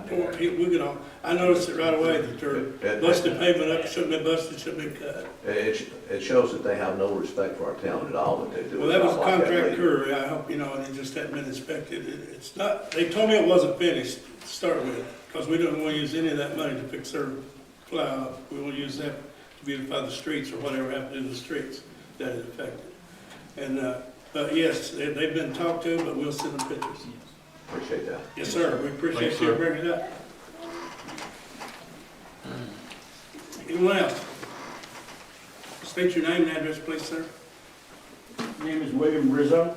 We could all, I noticed it right away that they're busted pavement up, shouldn't have been busted, shouldn't have been cut. It shows that they have no respect for our town at all, that they do. Well, that was a job like contract later. curve, I hope, you know, and it just hadn't been inspected. It's not, they told me it wasn't finished to start with, because we don't want to use any of that money to fix their plow. We want to use that to beautify the streets or whatever happened in the streets that is affected. And, but yes, they've been talked to, but we'll send them pictures. Appreciate that. Yes, sir, we appreciate Thanks, you sir. bringing it up. Anyone else? State your name and address, please, sir. My name is William Rizzo,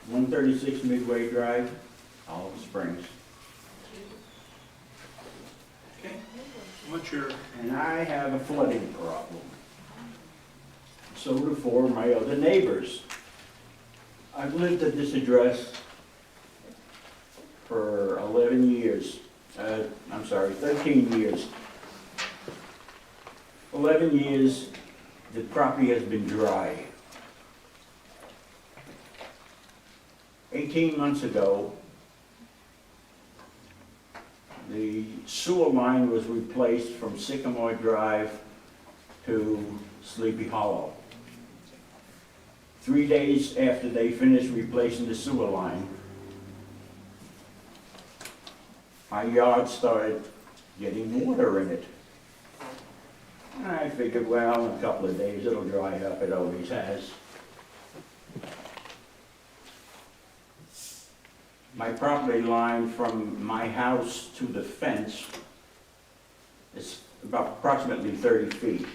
136 Midway Drive, Olive Springs. Okay. What's your, And I have a flooding problem. So do four of my other neighbors. I've lived at this address for 11 years. 13 years. 11 years, the property has been dry. 18 months ago, the sewer line was replaced from Sycamore Drive to Sleepy Hollow. 3 days after they finished replacing the sewer line, my yard started getting water in it. I figured, well, in a couple of days it'll dry up, it always has. My property line from my house to the fence is about approximately 30 feet.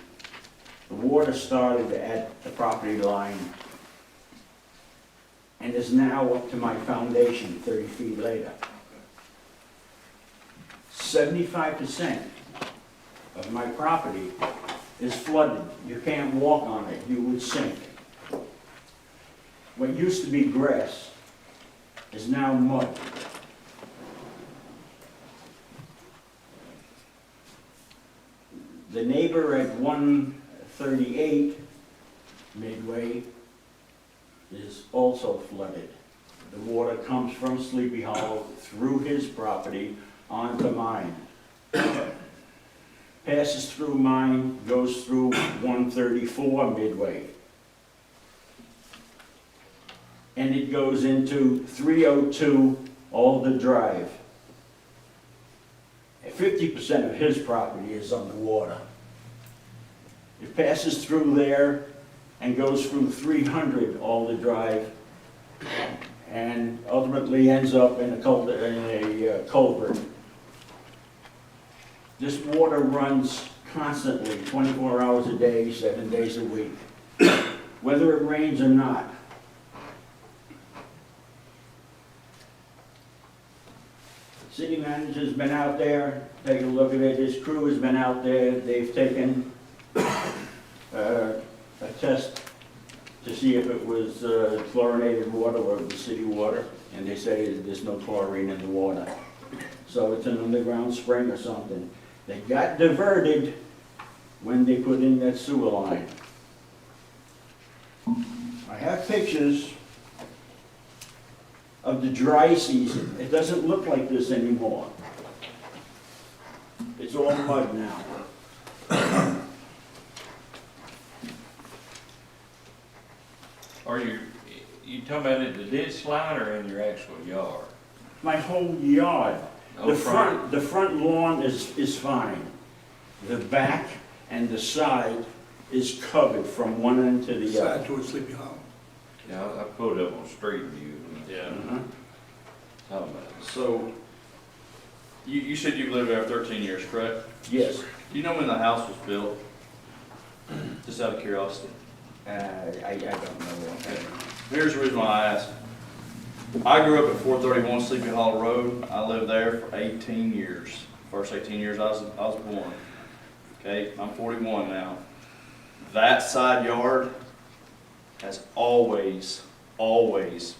The water started at the property line and is now up to my foundation 30 feet later. 75% of my property is flooded. You can't walk on it, you would sink. What used to be grass is now mud. The neighbor at 138 Midway is also flooded. The water comes from Sleepy Hollow through his property onto mine. Passes through mine, goes through 134 Midway. And it goes into 302 Alder Drive. 50% of his property is underwater. It passes through there and goes through 300 Alder Drive and ultimately ends up in a culvert. This water runs constantly, 24 hours a day, 7 days a week, whether it rains or not. City manager's been out there, taken a look at it, his crew has been out there, they've taken a test to see if it was chlorinated water or it was city water, and they say there's no chlorine in the water. So it's an underground spring or something. They got diverted when they put in that sewer line. I have pictures of the dry season. It doesn't look like this anymore. It's all mud now. Are you talking about in the ditch line or in your actual yard? My whole yard. Oh, The front lawn is fine. The back and the side is covered from one end to the other. Side towards Sleepy Hollow. Yeah, I pulled up on Street View. Yeah. Talking about it. So, you said you've lived there 13 years, correct? Yes. Do you know when the house was built? Just out of curiosity. I don't know. Here's the reason why I asked. I grew up at 431 Sleepy Hollow Road. I lived there for 18 years. First 18 years I was born. Okay, I'm 41 now. That side yard has always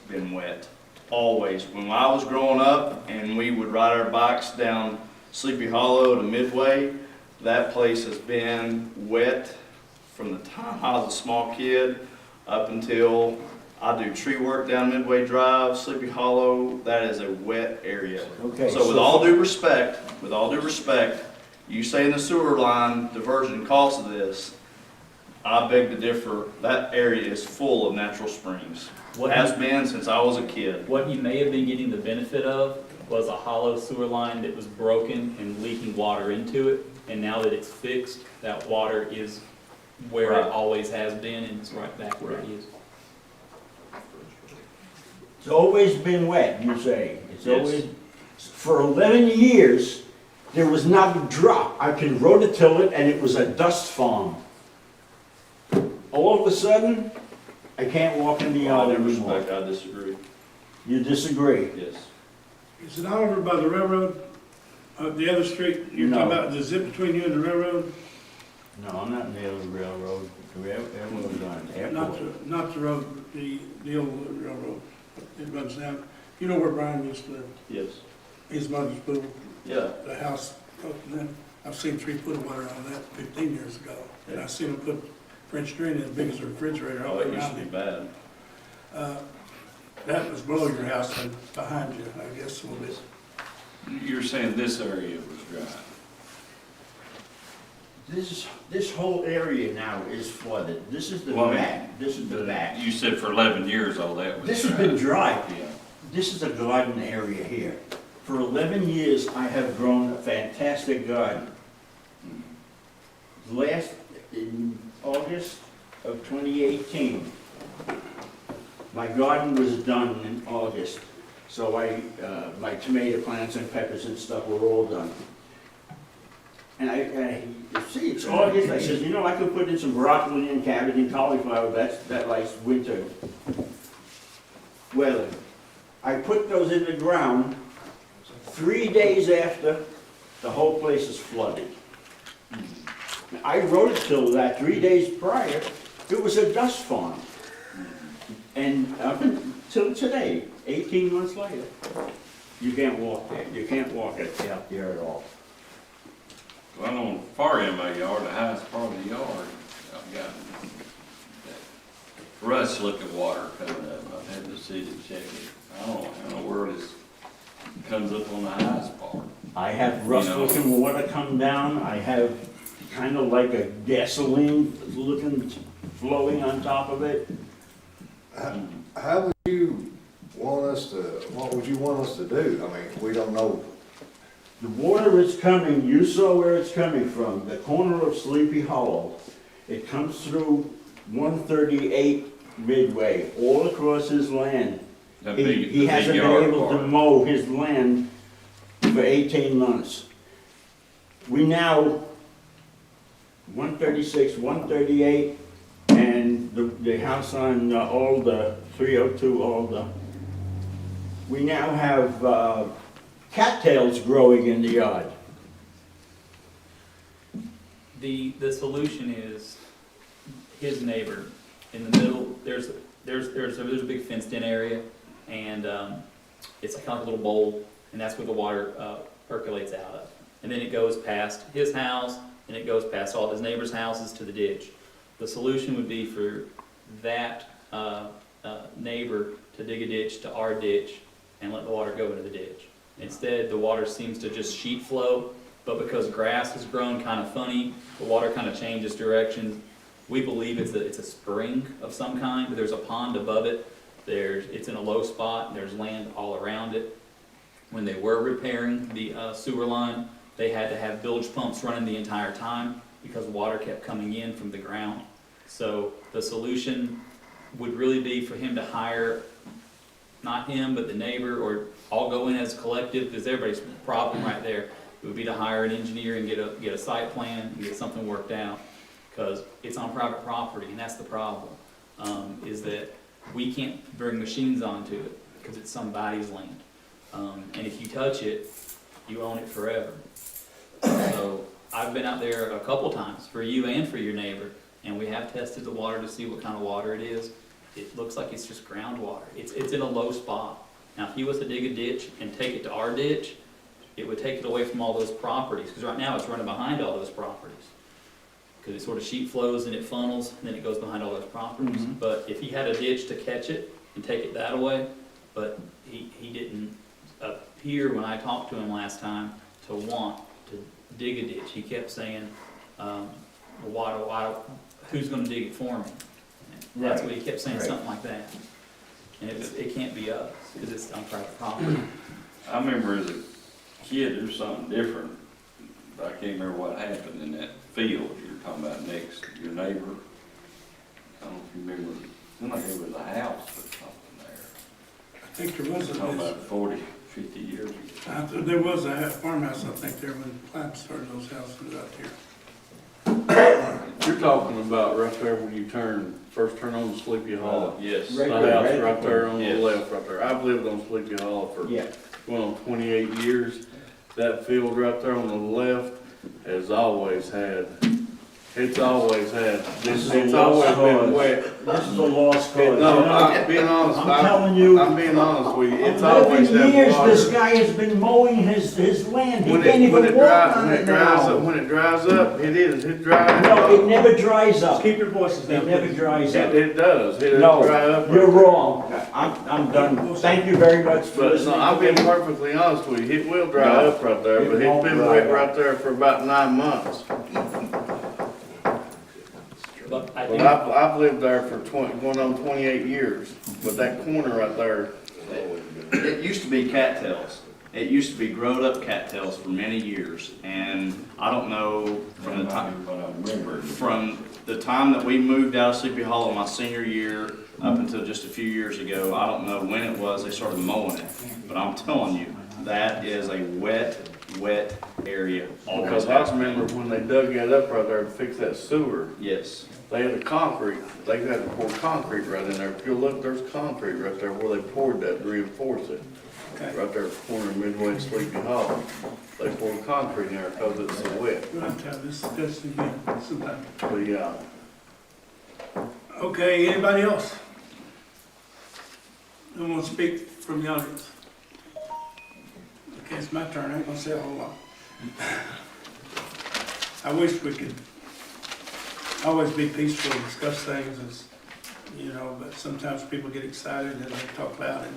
been wet. Always. When I was growing up and we would ride our bikes down Sleepy Hollow to Midway, that place has been wet from the time I was a small kid up until I do tree work down Midway Drive, Sleepy Hollow. That is a wet area. Okay. So with all due respect, you saying the sewer line diversion caused of this, I beg to differ. That area is full of natural springs. Has been since I was a kid. What you may have been getting the benefit of was a hollow sewer line that was broken and leaking water into it. And now that it's fixed, that water is where it always has been, and it's right back where it is. It's always been wet, you say? It's Yes. always, for 11 years, there was not a drop. I can rototill it and it was a dust farm. All of a sudden, I can't walk in the yard All due anymore. respect, I disagree. You disagree? Yes. Is it all over by the railroad? The other street you're No. talking about, the zip between you and the railroad? No, I'm not near the railroad. Everyone's on the airport. Not the road, the old railroad. It runs down. You know where Brian used to live? Yes. His mother's pool. Yeah. The house up there. I've seen 3 foot of water out of that 15 years ago. And I seen them put French drain as big as a refrigerator all Oh, it used to around be it. bad. That was below your house and behind you, I guess, a little bit. You're saying this area was dry? This whole area now is flooded. This is the Well, I mean, back. This is the back. You said for 11 years all that was This dry. has been dry. Yeah. This is a garden area here. For 11 years, I have grown a fantastic garden. In August of 2018, my garden was done in August. So my tomato plants and peppers and stuff were all done. And I see, it's August, I said, I could put in some broccoli and cabbage and cauliflower, that likes winter weather. I put those in the ground. 3 days after, the whole place is flooded. I rototilled that 3 days prior. It was a dust farm. And up until today, 18 months later, you can't walk there. You can't walk it out there at all. Well, on the far end of my yard, the highest part of the yard, I've got that rust-looking water coming up. I've had the city check it. I don't know where it is. It comes up on the highest part. I have rust-looking water come down. I have kind of like a gasoline-looking flowing on top of it. How would you want us to, what would you want us to do? I mean, we don't know. The water is coming, you saw where it's coming from, the corner of Sleepy Hollow. It comes through 138 Midway, all across his land. That He, big- he the hasn't big been yard able to part. mow his land for 18 months. We now, 136, 138, and the house on Alda, 302 Alda, we now have cattails growing in the yard. The solution is his neighbor in the middle, there's a big fenced in area, and it's kind of like a little bowl, and that's where the water percolates out of. And then it goes past his house, and it goes past all his neighbors' houses to the ditch. The solution would be for that neighbor to dig a ditch to our ditch and let the water go into the ditch. Instead, the water seems to just sheet flow, but because grass has grown kind of funny, the water kind of changes direction. We believe it's a spring of some kind, but there's a pond above it. It's in a low spot, and there's land all around it. When they were repairing the sewer line, they had to have bilge pumps running the entire time because water kept coming in from the ground. So the solution would really be for him to hire, not him, but the neighbor, or all go in as a collective, because everybody's problem right there. It would be to hire an engineer and get a site plan and get something worked out, because it's on private property, and that's the problem, is that we can't bring machines onto it because it's somebody's land. And if you touch it, you own it forever. So I've been out there a couple times for you and for your neighbor, and we have tested the water to see what kind of water it is. It looks like it's just groundwater. It's in a low spot. Now, if he was to dig a ditch and take it to our ditch, it would take it away from all those properties, because right now it's running behind all those properties. Because it sort of sheet flows and it funnels, and then it goes behind all those properties. Mm-hmm. But if he had a ditch to catch it and take it that way, but he didn't appear when I talked to him last time to want to dig a ditch. He kept saying, who's gonna dig it for me? And that's what he kept saying, something like that. And it can't be us, because it's on private property. I remember as a kid, there was something different, but I can't remember what happened in that field you're talking about next to your neighbor. I don't know if you remember, it seemed like there was a house or something there. I think there was Talking about 40, 50 years ago. there was a farmhouse, I think, there when Platt started those houses out there. You're talking about right there when you first turn on the Sleepy Hollow. Yes. The house right there on the left, right there. I've lived on Sleepy Hollow for, going on 28 years. That field right there on the left has always had, it's always been wet. This is a lost cause. No, I'm being honest. I'm telling you. I'm being honest with you. It's always had 11 years water. this guy has been mowing his land. He When can't even walk on it now. When it dries up, it dries No, up. it never dries up. Keep your voices down. It never dries up. It does. It No, does dry up. you're wrong. I'm done. Thank you very much for But listening. no, I'm being perfectly honest with you. It will dry up right there, but it's been wet right there for about 9 months. But I But think I've lived there for going on 28 years, but that corner right there. It used to be cattails. It used to be growed up cattails for many years, and I don't know from the time that we moved out of Sleepy Hollow my senior year up until just a few years ago, I don't know when it was they started mowing it, but I'm telling you, that is a wet area. Because I remember when they dug that up right there to fix that sewer. Yes. They had they had to pour concrete right in there. If you look, there's concrete right there where they poured that to reinforce it. Okay. Right there at the corner of Midway and Sleepy Hollow. They poured concrete in there because it's so wet. We'll have to have this discussion again sometime. But yeah. Okay, anybody else? Who wants to speak from the audience? Okay, it's my turn. I ain't gonna say a whole lot. I wish we could always be peaceful and discuss things, as, but sometimes people get excited and they talk loud, and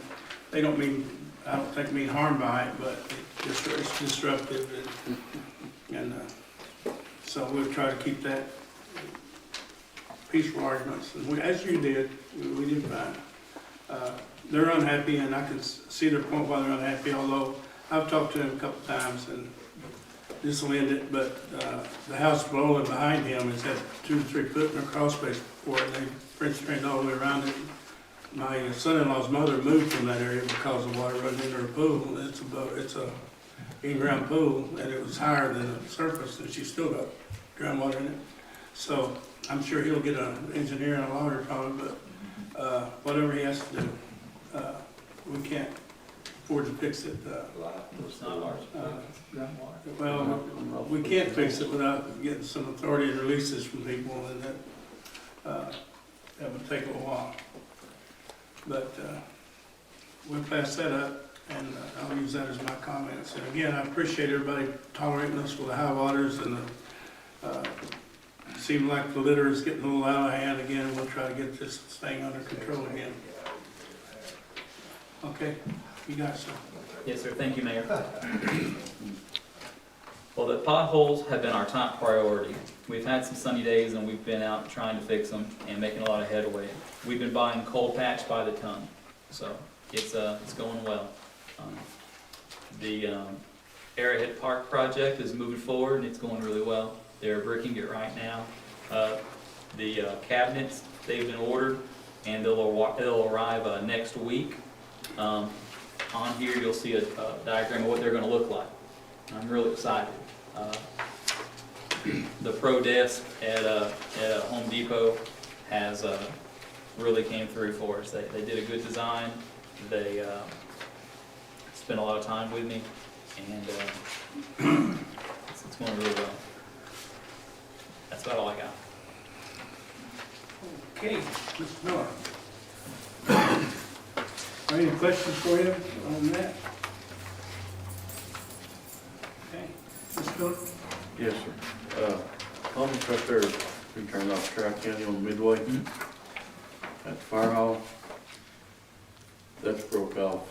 they don't mean, I don't think mean harm by it, but it's disruptive, and so we'll try to keep that peaceful arguments, and as you did, we did fine. They're unhappy, and I can see their point why they're unhappy, although I've talked to them a couple times, and this will end it, but the house below and behind him has had 2 to 3 foot in their crawl space before, and they French drained all the way around it. My son-in-law's mother moved from that area because of water running into her pool. It's a in-ground pool, and it was higher than the surface, and she's still got groundwater in it. So I'm sure he'll get an engineer and a lawyer probably, but whatever he has to do, we can't afford to fix it. It's not ours, groundwater. Well, we can't fix it without getting some authority and releases from people, and that would take a little while. But we'll pass that up, and I'll use that as my comments. And again, I appreciate everybody tolerating us with the high waters, and it seems like the litter is getting a little out of hand again. We'll try to get this thing under control again. Okay, you got some. Yes, sir. Thank you, Mayor. Well, the potholes have been our top priority. We've had some sunny days and we've been out trying to fix them and making a lot of headway. We've been buying cold patch by the ton, so it's going well. The Arrowhead Park project is moving forward and it's going really well. They're bricking it right now. The cabinets, they've been ordered and they'll arrive next week. On here you'll see a diagram of what they're going to look like. I'm really excited. The Pro Desk at Home Depot has really came through for us. They did a good design. They spent a lot of time with me, and it's going really well. That's about all I got. Okay, Mr. Miller. Are any questions for you on that? Okay, Mr. Miller? Yes, sir. Almost right there, we turned off Tri-County on Midway at the fire hall. That's broke off.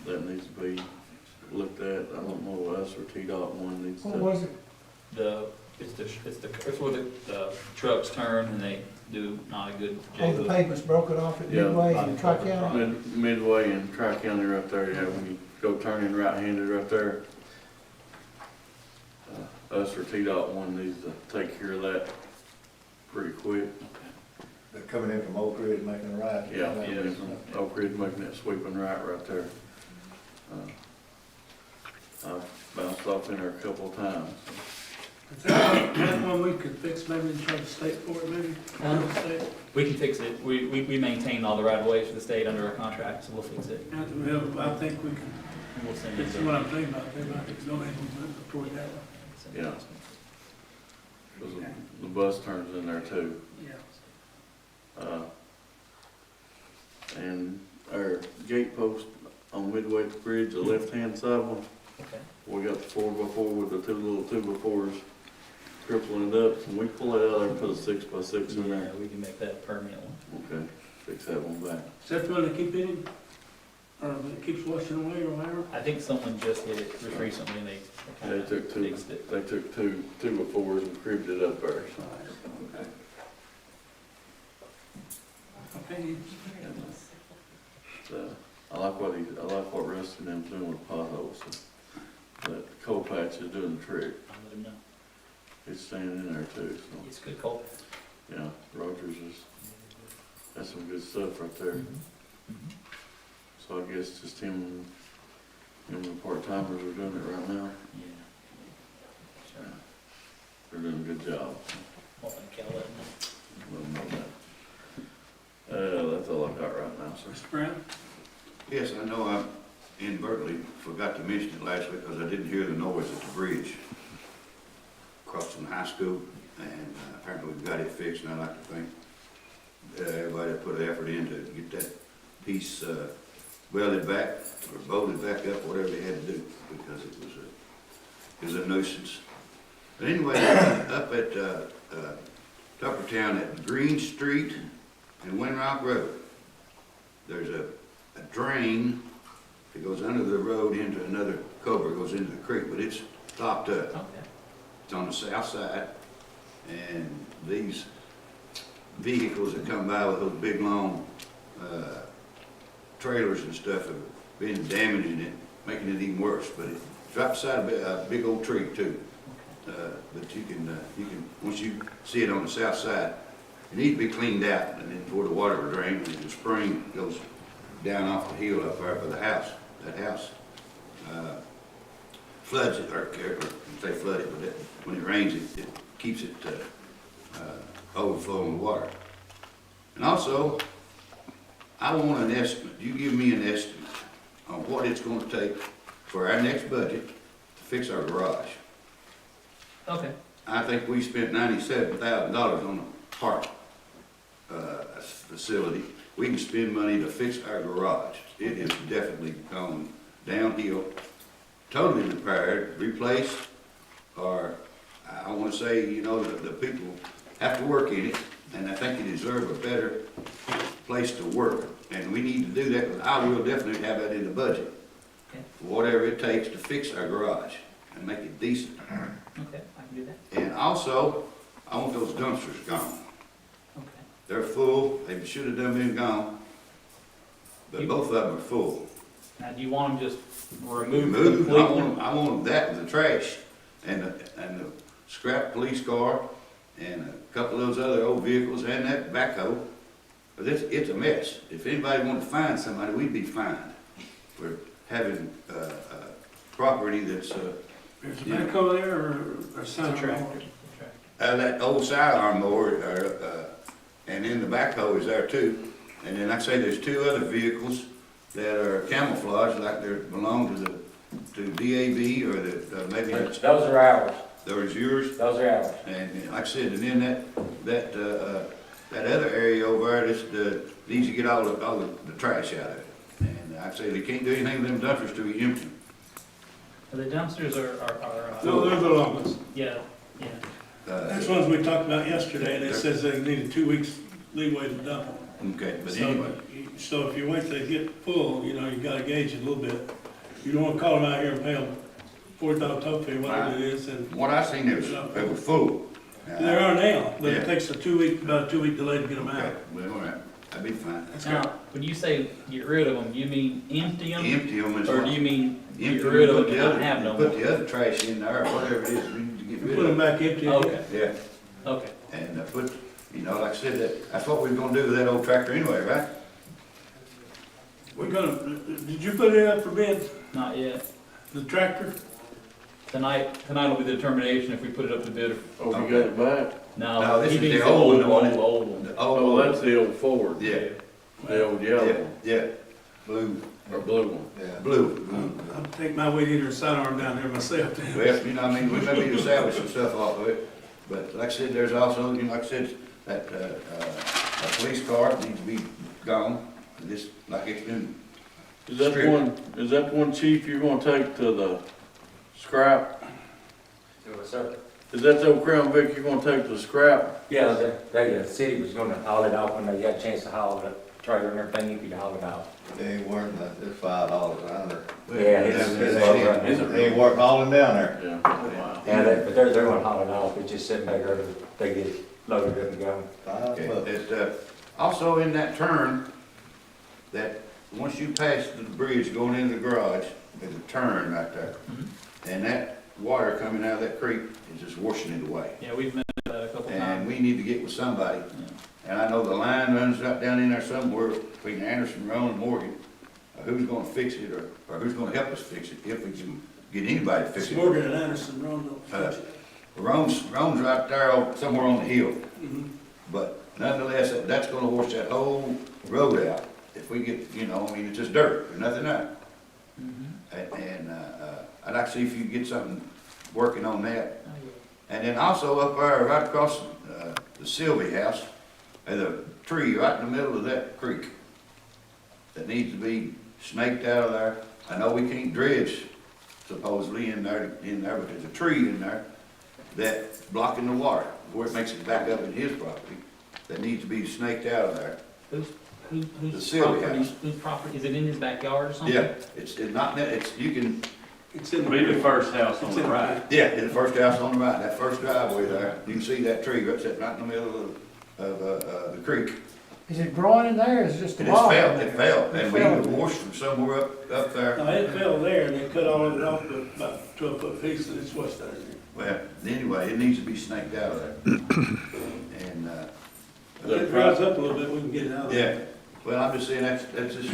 That needs to be looked at. I don't know what else or T-Dot one needs to. What was it? It's where the trucks turn and they do not a good Oh, job. the pavement's broken off at Yeah, Midway and Tri-County? Midway and Tri-County right there, yeah, when you go turning right-handed right there. Us or T-Dot one needs to take care of that pretty quick. They're coming in from Oak Ridge making a right. Yeah, from Oak Ridge making that sweeping right there. I've bounced off in there a couple of times. Is that one we could fix, maybe and try to state for it, maybe? We can fix it. We maintain all the right of ways for the state under our contract, so we'll fix it. I think we can, We'll send it. that's what I'm thinking about, there might be no implement toward that one. Yeah. Because the bus turns in there too. Yeah. And our gate post on Midway at the bridge, the left-hand side one, Okay. we got the 4x4 with the two little 2x4s crippling it up, and we pull it out there and put a 6x6 in there. Yeah, we can make that a permanent one. Okay, fix that one back. Is that the one that keep hitting? Or that keeps washing away or whatever? I think someone just hit it just recently and they kind They of took fixed it. two 2x4s and cribbed it up there, so. Okay. I like what Rusty and them's doing with potholes, so that cold patch is doing the trick. I'll let him know. It's staying in there too, so, It's good cold. yeah, Rogers that's some good stuff right there. So I guess just him and the part-timers are doing it right now. Yeah. Sure. They're doing a good job. Well, thank you. I'll let him know. Let them know that. That's all I got right now, sir. Mr. Brown? Yes, I know I inadvertently forgot to mention it last week because I didn't hear the noise at the bridge across from the high school, and apparently we've got it fixed, and I'd like to thank everybody that put effort in to get that piece welded back or bolted back up, whatever they had to do, because it was a nuisance. But anyway, up at Tuckertown at Green Street and Windrock Road, there's a drain that goes under the road into another culvert, goes into the creek, but it's stopped up. Okay. It's on the south side, and these vehicles that come by with those big long trailers and stuff have been damaging it, making it even worse. But it's right beside a big old tree too. But you can once you see it on the south side, it needs to be cleaned out, and then before the water will drain, and the spring goes down off the hill up there by the house, that house. Floods it, or say flood it, but when it rains, it keeps it overflowing with water. And also, I want an estimate, you give me an estimate on what it's gonna take for our next budget to fix our garage. Okay. I think we spent $97,000 on a park facility. We can spend money to fix our garage. It is definitely gone downhill, totally repaired, replaced, or I want to say, you know, the people have to work in it, and I think they deserve a better place to work. And we need to do that, but I will definitely have that in the budget. Okay. Whatever it takes to fix our garage and make it decent. Okay, I can do that. And also, I want those dumpsters gone. Okay. They're full, they should have done been gone, but both of them are full. Now, do you want them just removed Moved, completely? I want that with the trash and the scrap police car and a couple of those other old vehicles and that backhoe. But it's a mess. If anybody wanted to find somebody, we'd be fined for having property that's, There's a backhoe there or some tractor? that old sidearm mower, and then the backhoe is there too. And then like I say, there's two other vehicles that are camouflaged, like they belong to DAB or maybe. Those are ours. Those are yours? Those are ours. And like I said, and then that other area over there, needs to get all the trash out of it. And like I say, they can't do anything with them dumpsters till you empty them. The dumpsters are. No, they're the long ones. Yeah, yeah. That's ones we talked about yesterday, and it says they needed 2 weeks leeway to dump them. Okay, but So, anyway. So if you wait till they get full, you know, you gotta gauge it a little bit. You don't wanna call them out here and pay them $40 tow fee, whatever it is, and. What I seen, they were full. They are now, but Yeah. it takes about a 2 week delay to get them out. Okay, well, all right, that'd be fine. Now, when you say get rid of them, do you mean empty them? Empty them is Or what- do you mean get Empty rid of put them the and not other- have no Put more? the other trash in there, or whatever it is, we need to get rid of. Put them back empty. Okay, Yeah, okay. and put, you know, like I said, that's what we was gonna do with that old tractor anyway, right? We're gonna, did you put it up for bid, Not yet. the tractor? Tonight will be the determination if we put it up to bid. Oh, you got it back? No, No, this he is means the the old old, one. old one. Oh, that's the old Ford. Yeah. The old yellow one, Yeah, blue, or blue one. yeah, blue. I'll take my weed eater and sidearm down there myself then. Well, you know, I mean, we may be to salvage some stuff off of it, but like I said, there's also, you know, like I said, that, a police car needs to be gone, just like it's been. Is that the one, chief, you're gonna take to the scrap? Sir? Is that the old Crown Vic you're gonna take to the scrap? Yeah, the city was gonna haul it out when they got a chance to haul the trailer and everything, you could haul it out. They ain't worth that, it's $5 under. Yeah, it's They ain't worth hauling down there. Yeah. Wow. Yeah, but they're gonna haul it off, it's just sitting back there, they get loaded up and going. Also in that turn, that, once you pass the bridge going into the garage, there's a turn right there. And that water coming out of that creek is just washing it away. Yeah, we've mentioned that a couple And times. we need to get with somebody. And I know the line runs right down in there somewhere between Anderson Road and Morgan. Who's gonna fix it, or who's gonna help us fix it, if we can get anybody to fix It's it. Morgan and Anderson, Ron, don't fix it. Rome's right there somewhere on the hill. Mhm. But nonetheless, that's gonna wash that whole road out. If we get, you know, I mean, it's just dirt, there's nothing there. And I'd like to see if you can get something working on that. And then also up there, right across the Sylvie house, there's a tree right in the middle of that creek that needs to be snaked out of there. I know we can't dredge supposedly in there, but there's a tree in there that's blocking the water, where it makes it back up in his property, that needs to be snaked out of there. Whose The Sylvia property, house. whose property, is it in his backyard or something? Yeah, it's not, you can, It's in Be the first house on It's the in the right. yeah, in the first house on the right, that first driveway there, you can see that tree right sitting right in the middle of the creek. Is it growing in there, or is it just a It log? just fell, and we fell. washed from somewhere up there. No, it fell there, and they cut all of it off with about 12-foot piece, and it's what's there. Well, anyway, it needs to be snaked out of there. And, If it dries up a little bit, we can get it out of there. Yeah, well, I'm just saying, that's just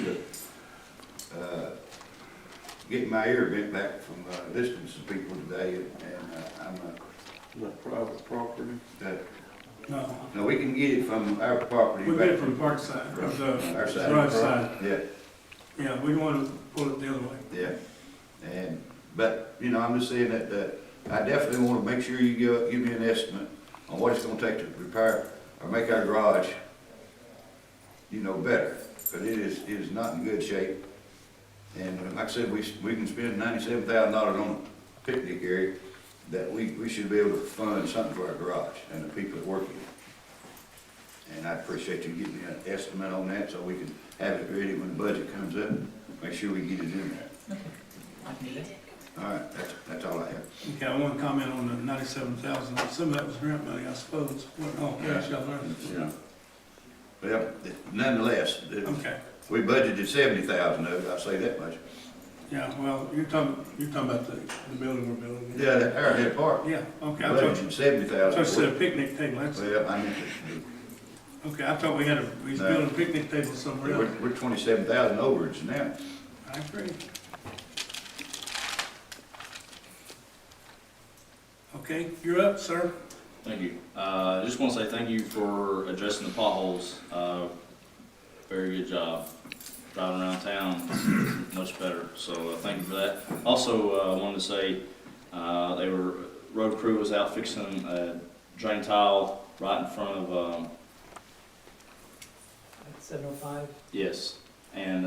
getting my ear bent back from listening to some people today, and I'm, That private property. No, no, we can get it from our property. we back get it from Park side, or the our side. garage side. Yeah, Yeah, we don't want to pull it the other way. yeah, but, you know, I'm just saying that, I definitely wanna make sure you give me an estimate on what it's gonna take to repair or make our garage, you know, better, because it is not in good shape. And like I said, we can spend $97,000 on a picnic area, that we should be able to fund something for our garage and the people that work in it. And I appreciate you giving me an estimate on that, so we can have it ready when the budget comes up, make sure we get it in there. I can do that. All right, that's all I have. Okay, I want to comment on the 97,000. Some of that was grant money, I suppose. Oh, cash out there. Yeah. Well, nonetheless, Okay. we budgeted 70,000 of it, I'll say that much. Yeah, well, you're talking about the building we're building. Yeah, the Arrowhead Park. Yeah, okay. Budgeted 70,000. So I said a picnic table, that's, Well, I meant to, okay, I thought we was No. building a picnic table somewhere else. we're 27,000 overage now. I agree. Okay, you're up, sir. Thank you. I just want to say thank you for addressing the potholes. Very good job. Driving around town is much better, so thank you for that. Also, I wanted to say, road crew was out fixing a drain tile right in front of, 705? yes, and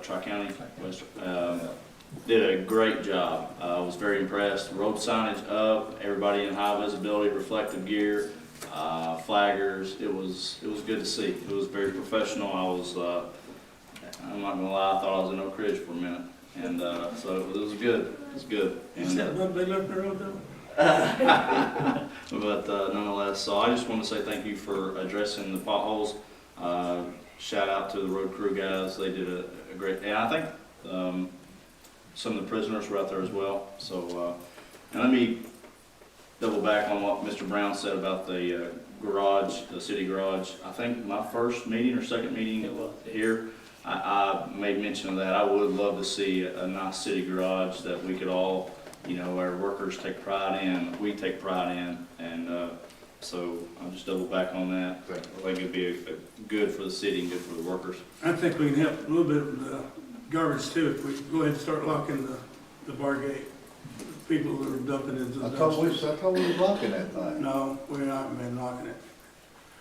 Tri-County, did a great job. I was very impressed. Road signage up, everybody in high visibility, reflective gear, flaggers. It was good to see. It was very professional. I'm not gonna lie, I thought I was in Oak Ridge for a minute, and so it was good. It was good. Is that what they left the road though? But nonetheless, so I just want to say thank you for addressing the potholes. Shout out to the road crew guys. They did a great, and I think some of the prisoners were out there as well. So, and let me double back on what Mr. Brown said about the garage, the city garage. I think my first meeting or second meeting here, I made mention of that. I would love to see a nice city garage that we could all, you know, our workers take pride in, we take pride in, and so I'll just double back on that. I think it'd be good for the city and good for the workers. I think we can help a little bit with the garbage too, if we go ahead and start locking the bar gate. People that are dumping into the I thought we dumpsters. was locking that thing. No, we haven't been locking it.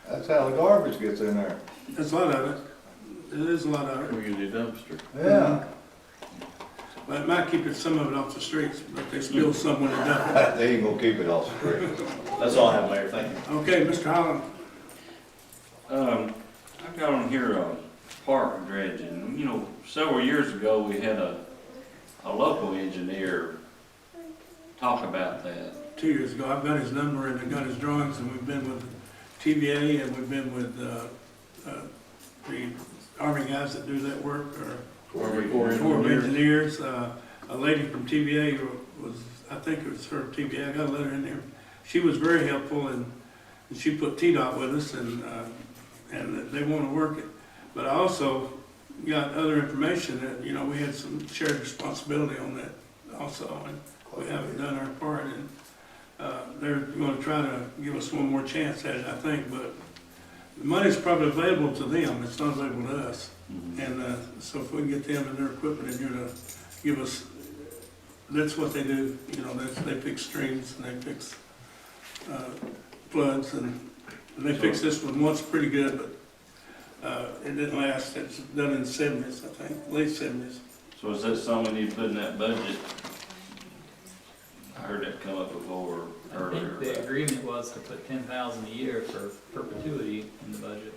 That's how the garbage gets in there. There's a lot of it. It is a lot of it. We can do dumpster. Yeah. But it might keep some of it off the streets, but they spill some when they dump They ain't gonna keep it off the street. That's all I have, Mayor. Thank you. it. Okay, Mr. Holland. I've got on here park dredging. You know, several years ago, we had a local engineer talk about that. 2 years ago, I've got his number and I've got his drawings, and we've been with TVA and we've been with the Army guys that do that work, or Corps of Engineers. A lady from TVA was, I think it was her TVA, I got a letter in there. She was very helpful, and she put TDOT with us, and they want to work it. But I also got other information that, you know, we had some shared responsibility on that also, and we haven't done our part, and they're going to try to give us one more chance at it, I think, but the money's probably available to them, it's not available to us. And so if we can get them and their equipment in here to give us, that's what they do, you know, they fix streams and they fix floods, and they fixed this one once pretty good, but it didn't last. It's done in the 70s, I think, late 70s. So is that something you put in that budget? I heard that come up before earlier. I think the agreement was to put 10,000 a year for perpetuity in the budget.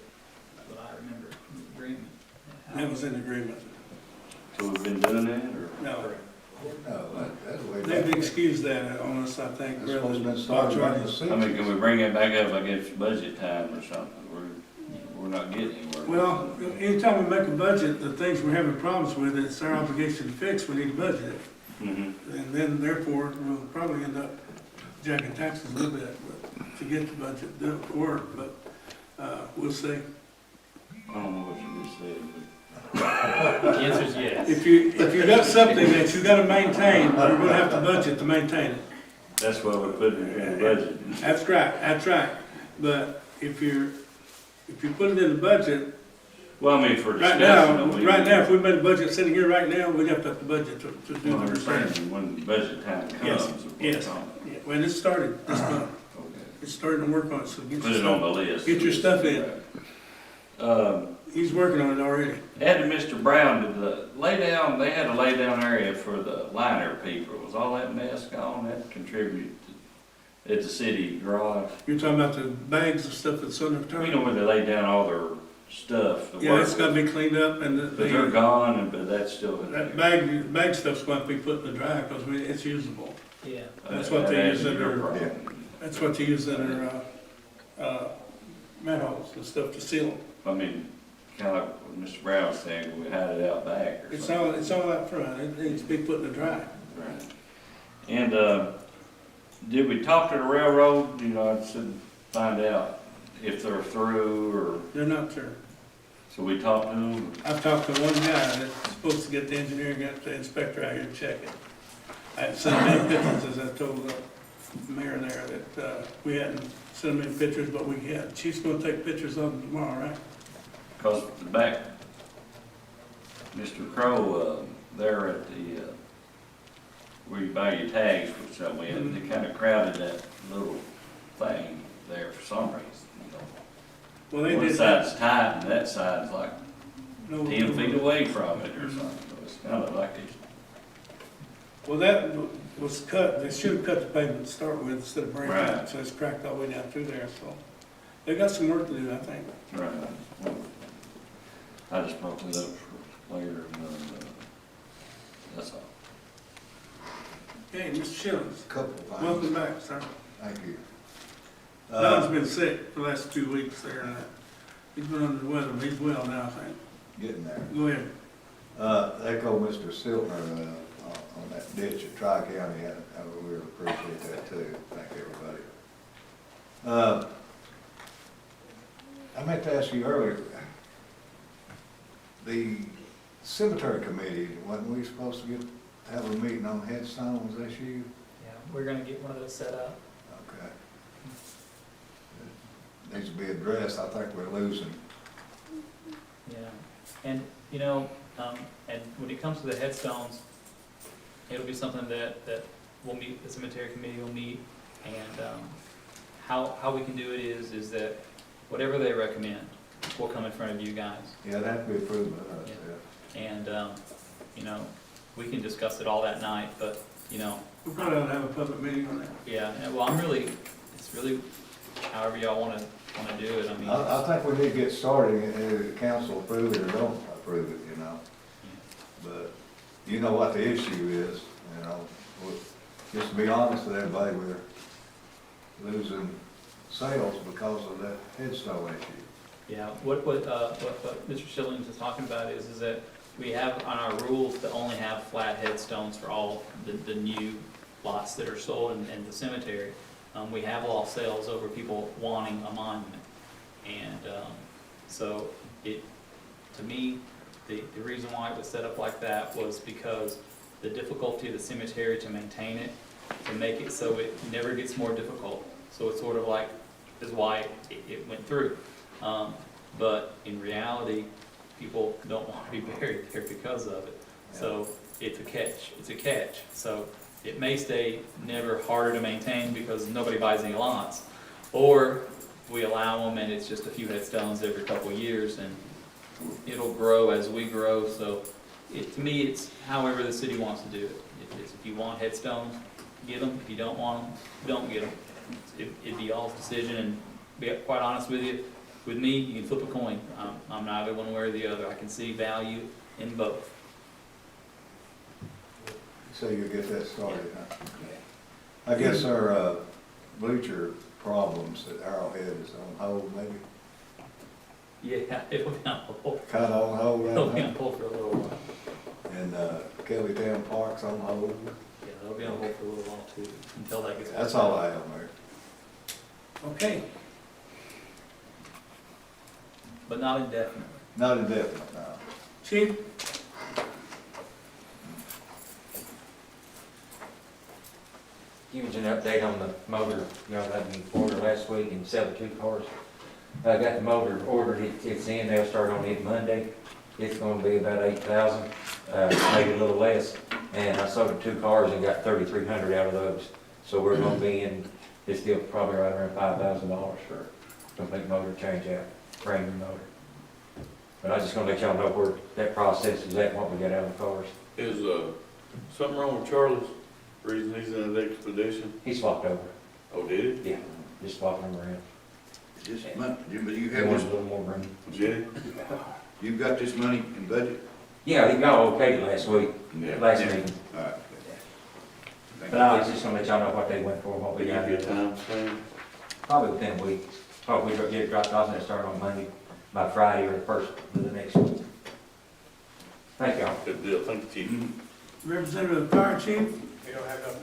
That's what I remember from the agreement. That was in agreement. So we've been doing that, or? No. No, that's way back. They've excused that on us, I think. That's supposed to have been started back in the I mean, 60s. can we bring it back up, I guess, budget time or something? We're not getting anywhere. Well, anytime we make a budget, the things we're having problems with, it's our obligation to fix, we need to budget it. And then therefore, we'll probably end up jacking taxes a little bit, but to get the budget to work. But We'll see. I don't know what you just said, The answer is yes. If you got something that you gotta maintain, you're gonna have to budget to maintain it. but that's why we put it in the budget. That's right. But if you put it in the budget, Well, I mean, for right discussion. now, if we made a budget sitting here right now, we'd have to up the budget to do Well, the I'm repair. saying when budget time comes. Yes, is what yes. it's on. Yeah, when it started this month, Okay. it's starting to work on it, so get Put your it on the stuff, list. get your stuff in. Um, He's working on it already. Ed and Mr. Brown, did the lay down, they had a lay down area for the liner people. Was all that mess gone? That contributed to, at the city garage? You're talking about the bags of stuff that's on the You know turn? where they lay down all their stuff? the Yeah, work it's gotta with? be cleaned up and But they're gone, and, but that's still. that bag stuff's gonna be put in the dry, because it's usable. Yeah. That's what they That use in answers your their, problem. that's what they use in their, manholes and stuff to seal them. I mean, kinda like what Mr. Brown was saying, we had it out back or It's something. all out front, it needs to be put in the dry. Right. And, did we talk to the railroad? You know, I said, find out if they're through or, They're not sure. so we talked to them? I've talked to one guy that's supposed to get the engineer, got the inspector out here to check it. I hadn't sent him any pictures, as I told the mayor there, that, we hadn't sent him any pictures, but we had. She's gonna take pictures of them tomorrow, right? Cause the back, Mr. Crow, there at the, where you buy your tags, which I went, they kinda crowded that little thing there for some reason, you know. Well, they One did that. side's tight and that side's like No, 10 feet away from it or something, so it's kinda like it's. Well, that was cut, they should have cut the pavement to start with instead of breaking it, Right. so it's cracked all the way down through there, so. They got some work to do, I think. Right. Well, I just brought that up for later, and, that's all. Okay, Mr. Shillings, Couple of things. welcome back, sir. Thank you. Don's been sick for the last 2 weeks there, and he's been under the weather, but he's well now, I think. Getting there. Go ahead. Echo Mr. Siltner, on that ditch at Tri-County, I really appreciate that too. Thank everybody. I meant to ask you earlier, the cemetery committee, wasn't we supposed to have a meeting on headstones this year? Yeah, we're gonna get one of those set up. Okay. Needs to be addressed. I think we're losing. Yeah, and, you know, and when it comes to the headstones, it'll be something that we'll meet, the cemetery committee will meet, and, how we can do it is that whatever they recommend, we'll come in front of you guys. Yeah, that'd be approved by us, yeah. And, you know, we can discuss it all that night, but, you know, We probably ought to have a public meeting on that. yeah, and, well, it's really however y'all wanna do it, I mean. I think we need to get started, and the council approve it or don't approve it, you know. But you know what the issue is, you know. Just to be honest with everybody, we're losing sales because of that headstone issue. Yeah, what Mr. Shillings is talking about is that we have on our rules to only have flat headstones for all the new lots that are sold in the cemetery. We have lost sales over people wanting a monument. And so to me, the reason why it was set up like that was because the difficulty of the cemetery to maintain it, to make it so it never gets more difficult. So it's sort of like, is why it went through. But in reality, people don't want to be buried there because of it. So it's a catch. So it may stay never harder to maintain because nobody buys any lots. Or we allow them and it's just a few headstones every couple of years and it'll grow as we grow. So to me, it's however the city wants to do it. If you want headstones, get them. If you don't want them, don't get them. It'd be y'all's decision, and to be quite honest with you, with me, you can flip a coin. I'm neither one way or the other. I can see value in both. So you'll get that started, huh? I guess our bleacher problems at Arrowhead is on hold, maybe? Yeah, it'll be on hold. Kind of on hold right now? It'll be on hold for a little while. And Kellytown Park's on hold. Yeah, they'll be on hold for a little while too, until that gets. That's all I have, Mayor. Okay. but not indefinitely. Not indefinite, no. Chief? Give you an update on the motor, y'all had me order last week and sell 2 cars. I got the motor ordered, it's in, they'll start on it Monday. It's gonna be about 8,000, maybe a little less. And I sold 2 cars and got 3,300 out of those. So we're gonna be in, it's still probably right around $5,000 for complete motor change out, brand new motor. But I was just gonna let y'all know where that process is at, what we got out of the cars. Is, something wrong with Charlie's? Reason he's in an expedition? He swapped over. Oh, did he? Yeah, just swapping them around. This month, Jim, you They have want a this, little more room. Jenny? you've got this money in budget? Yeah, y'all okayed it last week, last meeting. All right. But I was just gonna let y'all know what they went for, what we They got. give you a time frame? Probably within a week. Probably we get it dropped off and it start on Monday, by Friday or the first of the next week. Thank y'all. Good deal, thank you, Chief. Representative of the Fire Chief? We don't have nothing.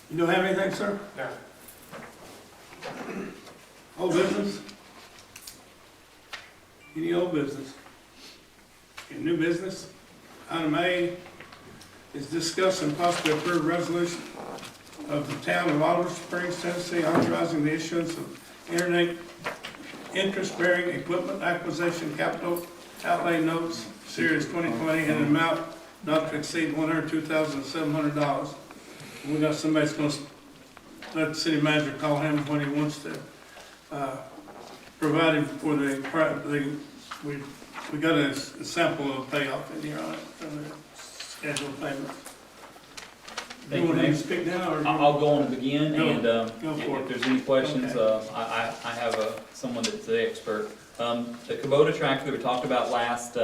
You don't have anything, sir? No. Old business? Any old business? Any new business? Item A is discuss and possibly approve resolution of the town of Oliver Springs, Tennessee, authorizing the issuance of interest-bearing equipment acquisition capital outlay notes, series 2020, in an amount not to exceed $102,700. We got somebody that's gonna let the city manager call him when he wants to, provide him for we got a sample of payoff in here on it, on the scheduled payments. Thank You you, want him Mayor. to speak now, or? I'll go on to begin, Go- and go for if it. there's any questions, Okay. I have someone that's the expert. The Kubota tractor that we talked about last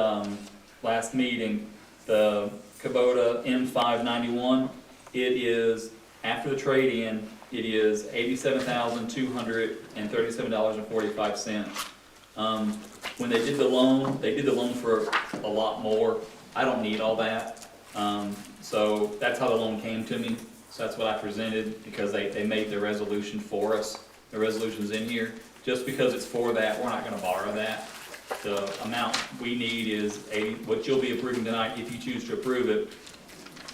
meeting, the Kubota M591, it is, after the trade-in, it is $87,237.45. When they did the loan for a lot more. I don't need all that. So that's how the loan came to me. So that's what I presented, because they made the resolution for us. The resolution's in here. Just because it's for that, we're not gonna borrow that. The amount we need is what you'll be approving tonight, if you choose to approve it,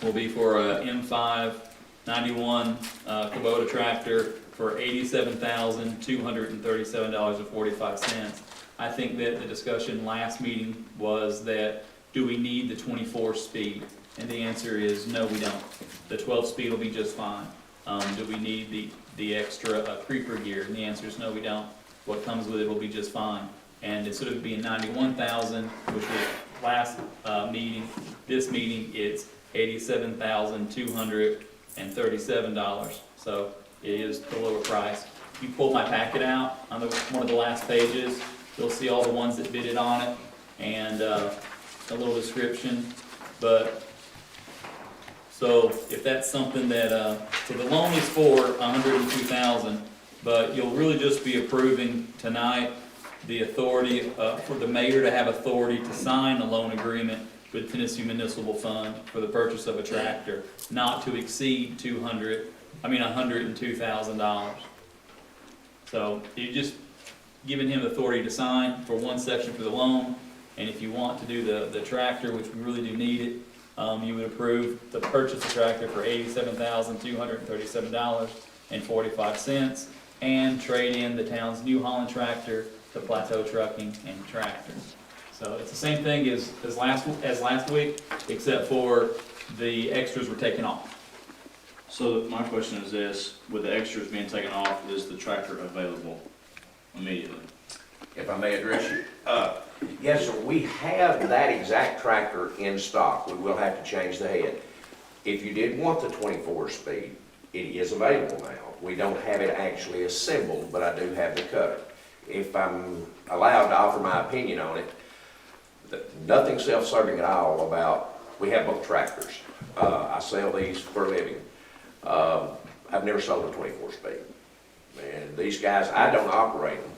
will be for a M591 Kubota tractor for $87,237.45. I think that the discussion last meeting was that, do we need the 24 speed? And the answer is no, we don't. The 12 speed will be just fine. Do we need the extra creeper gear? And the answer is no, we don't. What comes with it will be just fine. And instead of it being 91,000, which was last meeting, this meeting it's $87,237. So it is the lower price. If you pull my packet out on one of the last pages, you'll see all the ones that bid it on it, and a little description. But so if that's something that so the loan is for $102,000, but you'll really just be approving tonight the authority for the mayor to have authority to sign a loan agreement with Tennessee Municipal Fund for the purchase of a tractor, not to exceed $102,000. So you're just giving him authority to sign for one section for the loan, and if you want to do the tractor, which we really do need it, you would approve the purchase of tractor for $87,237.45, and trade in the town's New Holland tractor, the Plateau Trucking and tractor. So it's the same thing as last week, except for the extras were taken off. So my question is this, with the extras being taken off, is the tractor available immediately? If I may address you. Yes, sir, we have that exact tractor in stock. We will have to change the head. If you did want the 24 speed, it is available now. We don't have it actually assembled, but I do have the cutter. If I'm allowed to offer my opinion on it, nothing self-serving at all about, we have both tractors. I sell these for a living. I've never sold a 24 speed. And these guys, I don't operate them,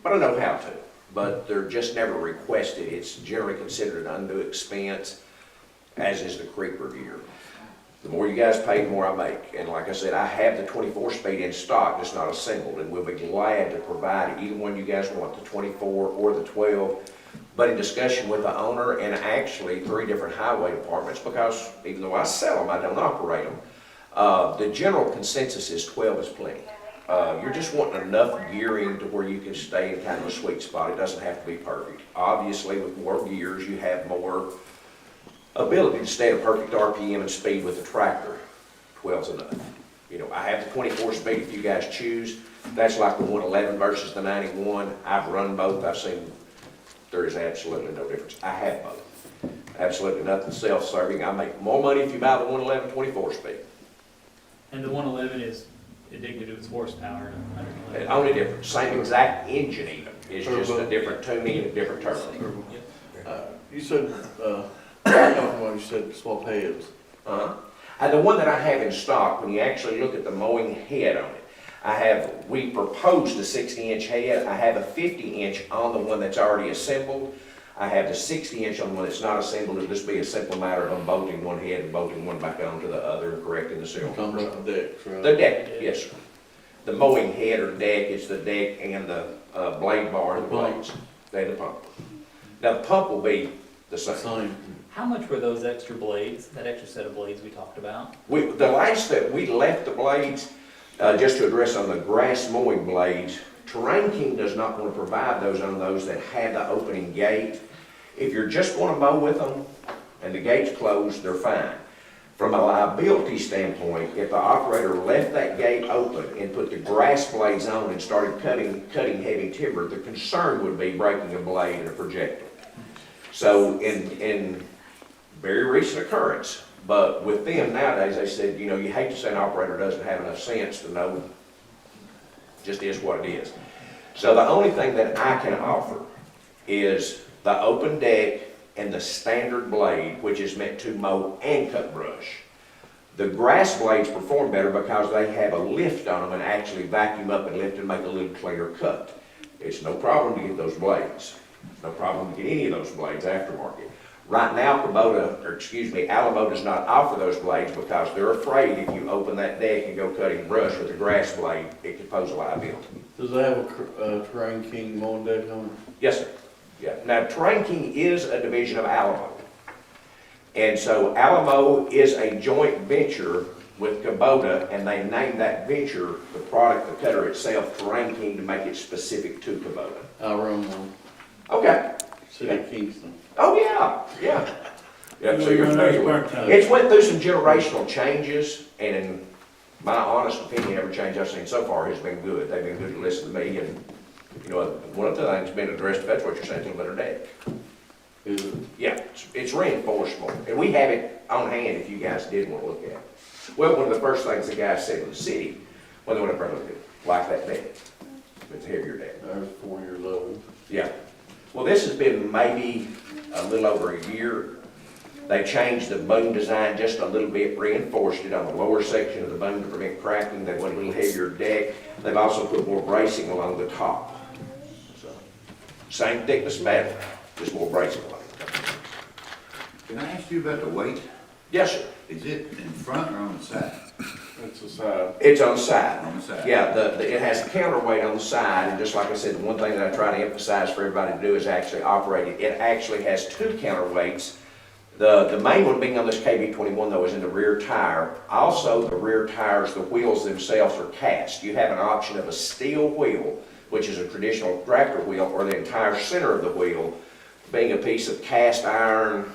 but I know how to. But they're just never requested. It's generally considered an undue expense, as is the creeper gear. The more you guys pay, the more I make. And like I said, I have the 24 speed in stock, just not assembled. And we'll be glad to provide either one you guys want, the 24 or the 12. but in discussion with the owner and actually 3 different highway departments, because even though I sell them, I don't operate them, the general consensus is 12 is plenty. You're just wanting enough gearing to where you can stay in kind of a sweet spot. It doesn't have to be perfect. Obviously, with more gears, you have more ability to stay at a perfect RPM and speed with the tractor. 12's enough. You know, I have the 24 speed if you guys choose. That's like the 111 versus the 91. I've run both. I've seen there is absolutely no difference. I have both. Absolutely nothing self-serving. I make more money if you buy the 111 24 speed. And the 111 is addicted to its horsepower. The only difference, same exact engine even, it's just a different tuning and a different turbo. You said, you said swap heads. And the one that I have in stock, when you actually look at the mowing head on it, we proposed a 60-inch head. I have a 50-inch on the one that's already assembled. I have the 60-inch on the one that's not assembled. It'll just be a simple matter of unbolting one head and bolting one back onto the other and correcting the cylinder. Talking about the deck, right? The deck, yes, sir. The mowing head or deck is the deck and the blade bar and the blades. They're the pump. Now, the pump will be the same. How much were those extra blades, that extra set of blades we talked about? The last that we left the blades, just to address on the grass mowing blades, Terrain King does not want to provide those on those that have the opening gate. If you're just going to mow with them and the gate's closed, they're fine. From a liability standpoint, if the operator left that gate open and put the grass blades on and started cutting heavy timber, the concern would be breaking a blade and a projectile. So in very recent occurrence, but with them nowadays, they said, you know, you hate to say an operator doesn't have enough sense to know, just is what it is. So the only thing that I can offer is the open deck and the standard blade, which is meant to mow and cut brush. The grass blades perform better because they have a lift on them and actually vacuum up and lift and make a little cleaner cut. It's no problem to get those blades. No problem to get any of those blades aftermarket. Right now, Alamo does not offer those blades because they're afraid if you open that deck and go cutting brush with a grass blade, it could pose a liability. Does it have a Terrain King mowing deck on it? Yes, sir. Yeah. Now, Terrain King is a division of Alamo. And so Alamo is a joint venture with Kubota, and they named that venture, the product, the cutter itself, Terrain King, to make it specific to Kubota. I run one. Okay. City of Kingston. Oh, yeah. Yeah, so you're familiar with it. It's went through some generational changes, and in my honest opinion, every change I've seen so far has been good. They've been good to listen to me, and, you know, one of the things been addressed, if that's what you're saying, it's a little better deck. Is it? Yeah, it's reinforced more, and we have it on hand if you guys did want to look at it. Well, one of the first things the guys said in the city, when they went up there and looked at it, like that deck. It's a heavier deck. I was 4 years old. Yeah. Well, this has been maybe a little over a year. They changed the boom design just a little bit, reinforced it on the lower section of the boom to prevent cracking. They went a little heavier deck. They've also put more bracing along the top. So, same thickness metal, just more bracing along the top. Can I ask you about the weight? Yes, sir. Is it in front or on the side? It's the side. It's on the side. On the side. Yeah, it has a counterweight on the side, and just like I said, the one thing that I try to emphasize for everybody to do is actually operate it. It actually has 2 counterweights. The main one being on this KB21 though is in the rear tire. Also, the rear tires, the wheels themselves are cast. You have an option of a steel wheel, which is a traditional tractor wheel, or the entire center of the wheel being a piece of cast iron,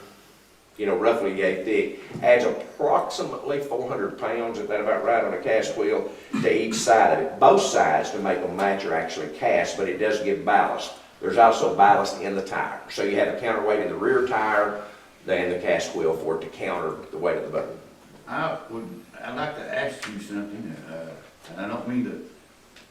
you know, roughly yay thick, adds approximately 400 pounds, if that about right, on a cast wheel to each side of it. Both sides to make them match are actually cast, but it does give ballast. There's also ballast in the tire. So you have a counterweight in the rear tire and the cast wheel for it to counter the weight of the boat. I'd like to ask you something, and I don't mean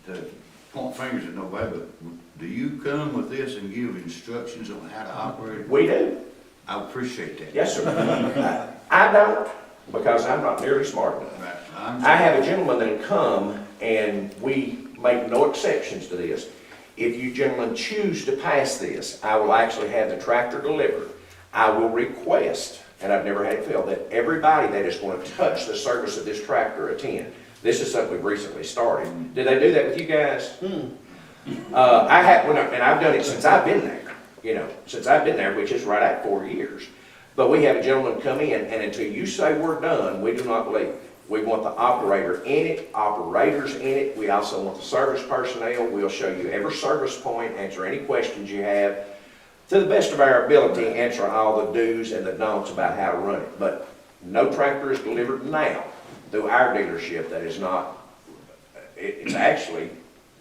to point fingers at nobody, but do you come with this and give instructions on how to operate it? We do. I appreciate that. Yes, sir. I don't, because I'm not nearly smart enough. Right. I have a gentleman that'll come, and we make no exceptions to this. If you gentlemen choose to pass this, I will actually have the tractor delivered. I will request, and I've never had it fail, that everybody that is going to touch the service of this tractor attend. This is something we've recently started. Did they do that with you guys? I have, and I've done it since I've been there. you know, since I've been there, which is right at 4 years. But we have a gentleman come in, and until you say we're done, we do not leave. We want the operator in it, operators in it. We also want the service personnel. We'll show you every service point, answer any questions you have. To the best of our ability, answer all the do's and the don'ts about how to run it. But no tractor is delivered now through our dealership that is not, it's actually,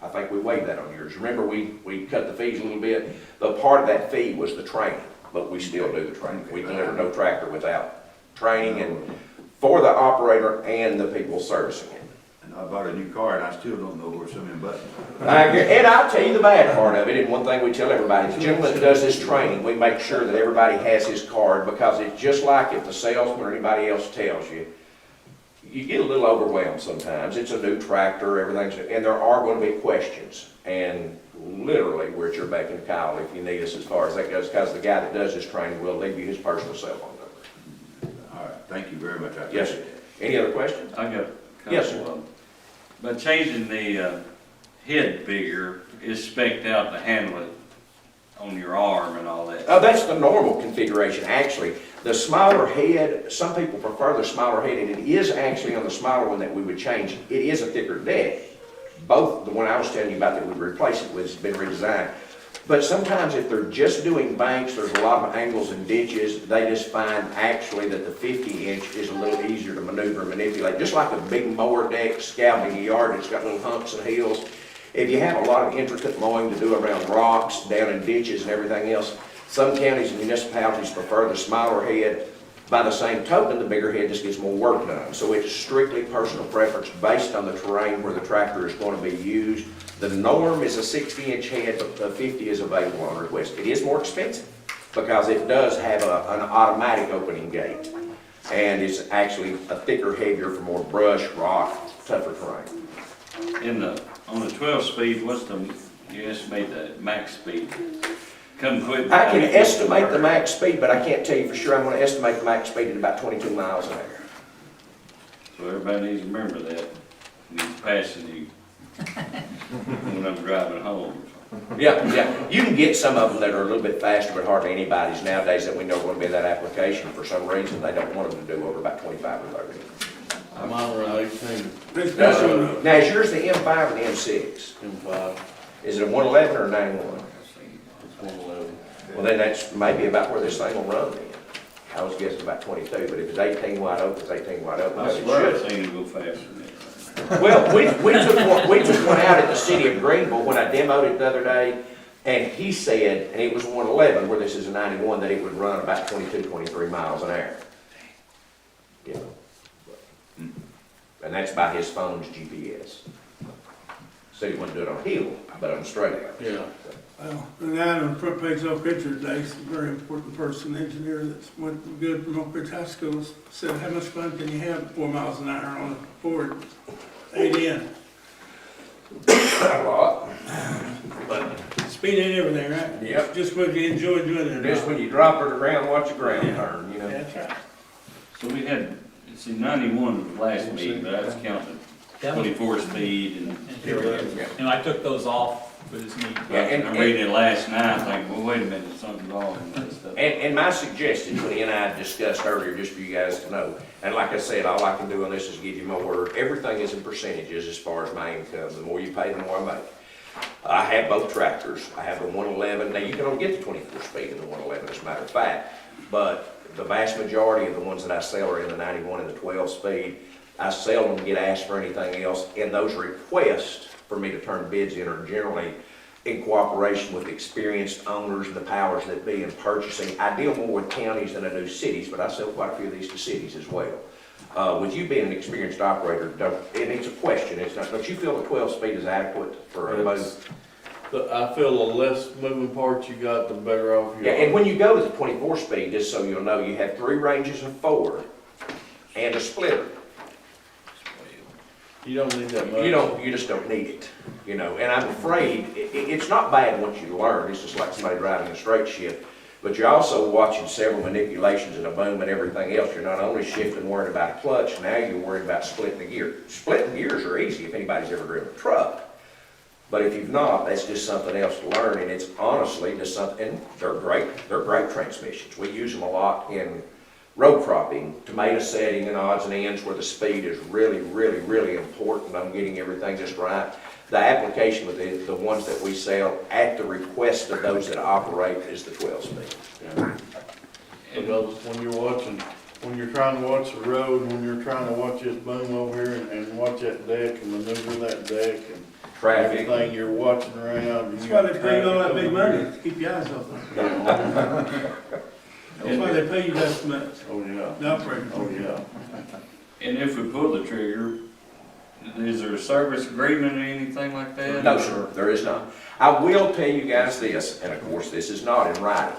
I think we waived that on yours. Remember, we cut the fees a little bit, but part of that fee was the training, but we still do the training. We deliver no tractor without training and for the operator and the people servicing it. And I bought a new car and I still don't know where some of them buttons are. And I'll tell you the bad part of it, and one thing we tell everybody, the gentleman that does this training, we make sure that everybody has his card, because it's just like if the salesman or anybody else tells you, you get a little overwhelmed sometimes. It's a new tractor, everything's, and there are going to be questions. And literally, we're at your beck and call if you need us as far as that goes, because the guy that does this training will leave you his personal cell phone number. All right, thank you very much. Yes, sir. Any other questions? I got a couple Yes, sir. of them. By changing the head bigger, is spec'd out to handle it on your arm and all that. Oh, that's the normal configuration, actually. The smaller head, some people prefer the smaller head, and it is actually on the smaller one that we would change. It is a thicker deck. Both, the one I was telling you about that we'd replace it with, has been redesigned. But sometimes if they're just doing banks, there's a lot of angles and ditches, they just find actually that the 50-inch is a little easier to maneuver and manipulate. Just like a big mower deck scouting a yard, it's got little humps and hills. If you have a lot of intricate mowing to do around rocks, down in ditches and everything else, some counties and municipalities prefer the smaller head. By the same token, the bigger head just gets more work done. So it's strictly personal preference based on the terrain where the tractor is going to be used. The norm is a 60-inch head, but the 50 is available on request. It is more expensive because it does have an automatic opening gate. And it's actually a thicker, heavier for more brush, rock, tougher terrain. On the 12-speed, what's you estimate the max speed? Come quick. I can estimate the max speed, but I can't tell you for sure. I'm going to estimate the max speed at about 22 miles an hour. So everybody needs to remember that when he's passing you when I'm driving home. Yeah. You can get some of them that are a little bit faster, but hardly anybody's nowadays that we know are going to be in that application. For some reason, they don't want them to do over about 25 or 30. I'm on around 18. Now, is yours the M5 or the M6? M5. Is it a 111 or a 91? It's 111. Well, then that's maybe about where this thing will run then. I was guessing about 22, but if it's 18 wide open, it's 18 wide open. I swear I've seen it go faster than that. Well, we took one out at the city of Greenville when I demoed it the other day, and he said, and it was 111, where this is a 91, that it would run about 22, 23 miles an hour. You know. And that's by his phone's GPS. So he wouldn't do it on hill, but on straight. Yeah. Well, the guy on the front page of Oak Ridge today is a very important person, engineer that's went good from Oak Ridge High School, said, how much fun can you have at 4 miles an hour on a Ford 8N? A lot. But speed ain't everything, right? Yep. Just what you enjoy doing it. Just when you drop it around, watch the ground turn, you know. That's right. So we had, 91 was last meeting, but I was counting 24 speed And I took those off for this meeting. I'm reading it last night, thinking, well, wait a minute, something's wrong with this stuff. And my suggestion, what he and I discussed earlier, just for you guys to know, and like I said, all I can do on this is give you my word. Everything is in percentages as far as my income. The more you pay, the more I make. I have both tractors. I have the 111. Now, you can only get the 24 speed in the 111, as a matter of fact. But the vast majority of the ones that I sell are in the 91 and the 12 speed. I seldom get asked for anything else, and those requests for me to turn bids in are generally in cooperation with experienced owners and the powers that be in purchasing. I deal more with counties than I do cities, but I sell quite a few of these to cities as well. With you being an experienced operator, and it's a question, it's not, don't you feel the 12 speed is adequate for a boat? I feel the less moving parts you got, the better off you are. Yeah, and when you go to the 24 speed, just so you'll know, you have 3 ranges of 4 and a splitter. You don't need that much. You just don't need it, you know. And I'm afraid it's not bad once you learn. It's just like somebody driving a straight shift. But you're also watching several manipulations and a boom and everything else. You're not only shifting, worried about a clutch. Now you're worried about splitting the gear. Splitting gears are easy if anybody's ever driven a truck. But if you've not, that's just something else to learn, and it's honestly just something, and they're great transmissions. We use them a lot in row cropping, tomato setting and odds and ends where the speed is really important on getting everything just right. The application with the ones that we sell at the request of those that operate is the 12 speed. Because when you're trying to watch the road, when you're trying to watch this boom over here and watch that deck and maneuver that deck and traffic, everything you're watching around. That's why they pay you all that big money, to keep your eyes open. That's why they pay you that much. Oh, yeah. The operator. Oh, yeah. And if we pull the trigger, is there a service agreement or anything like that? No, sir, there is not. I will tell you guys this, and of course, this is not in writing.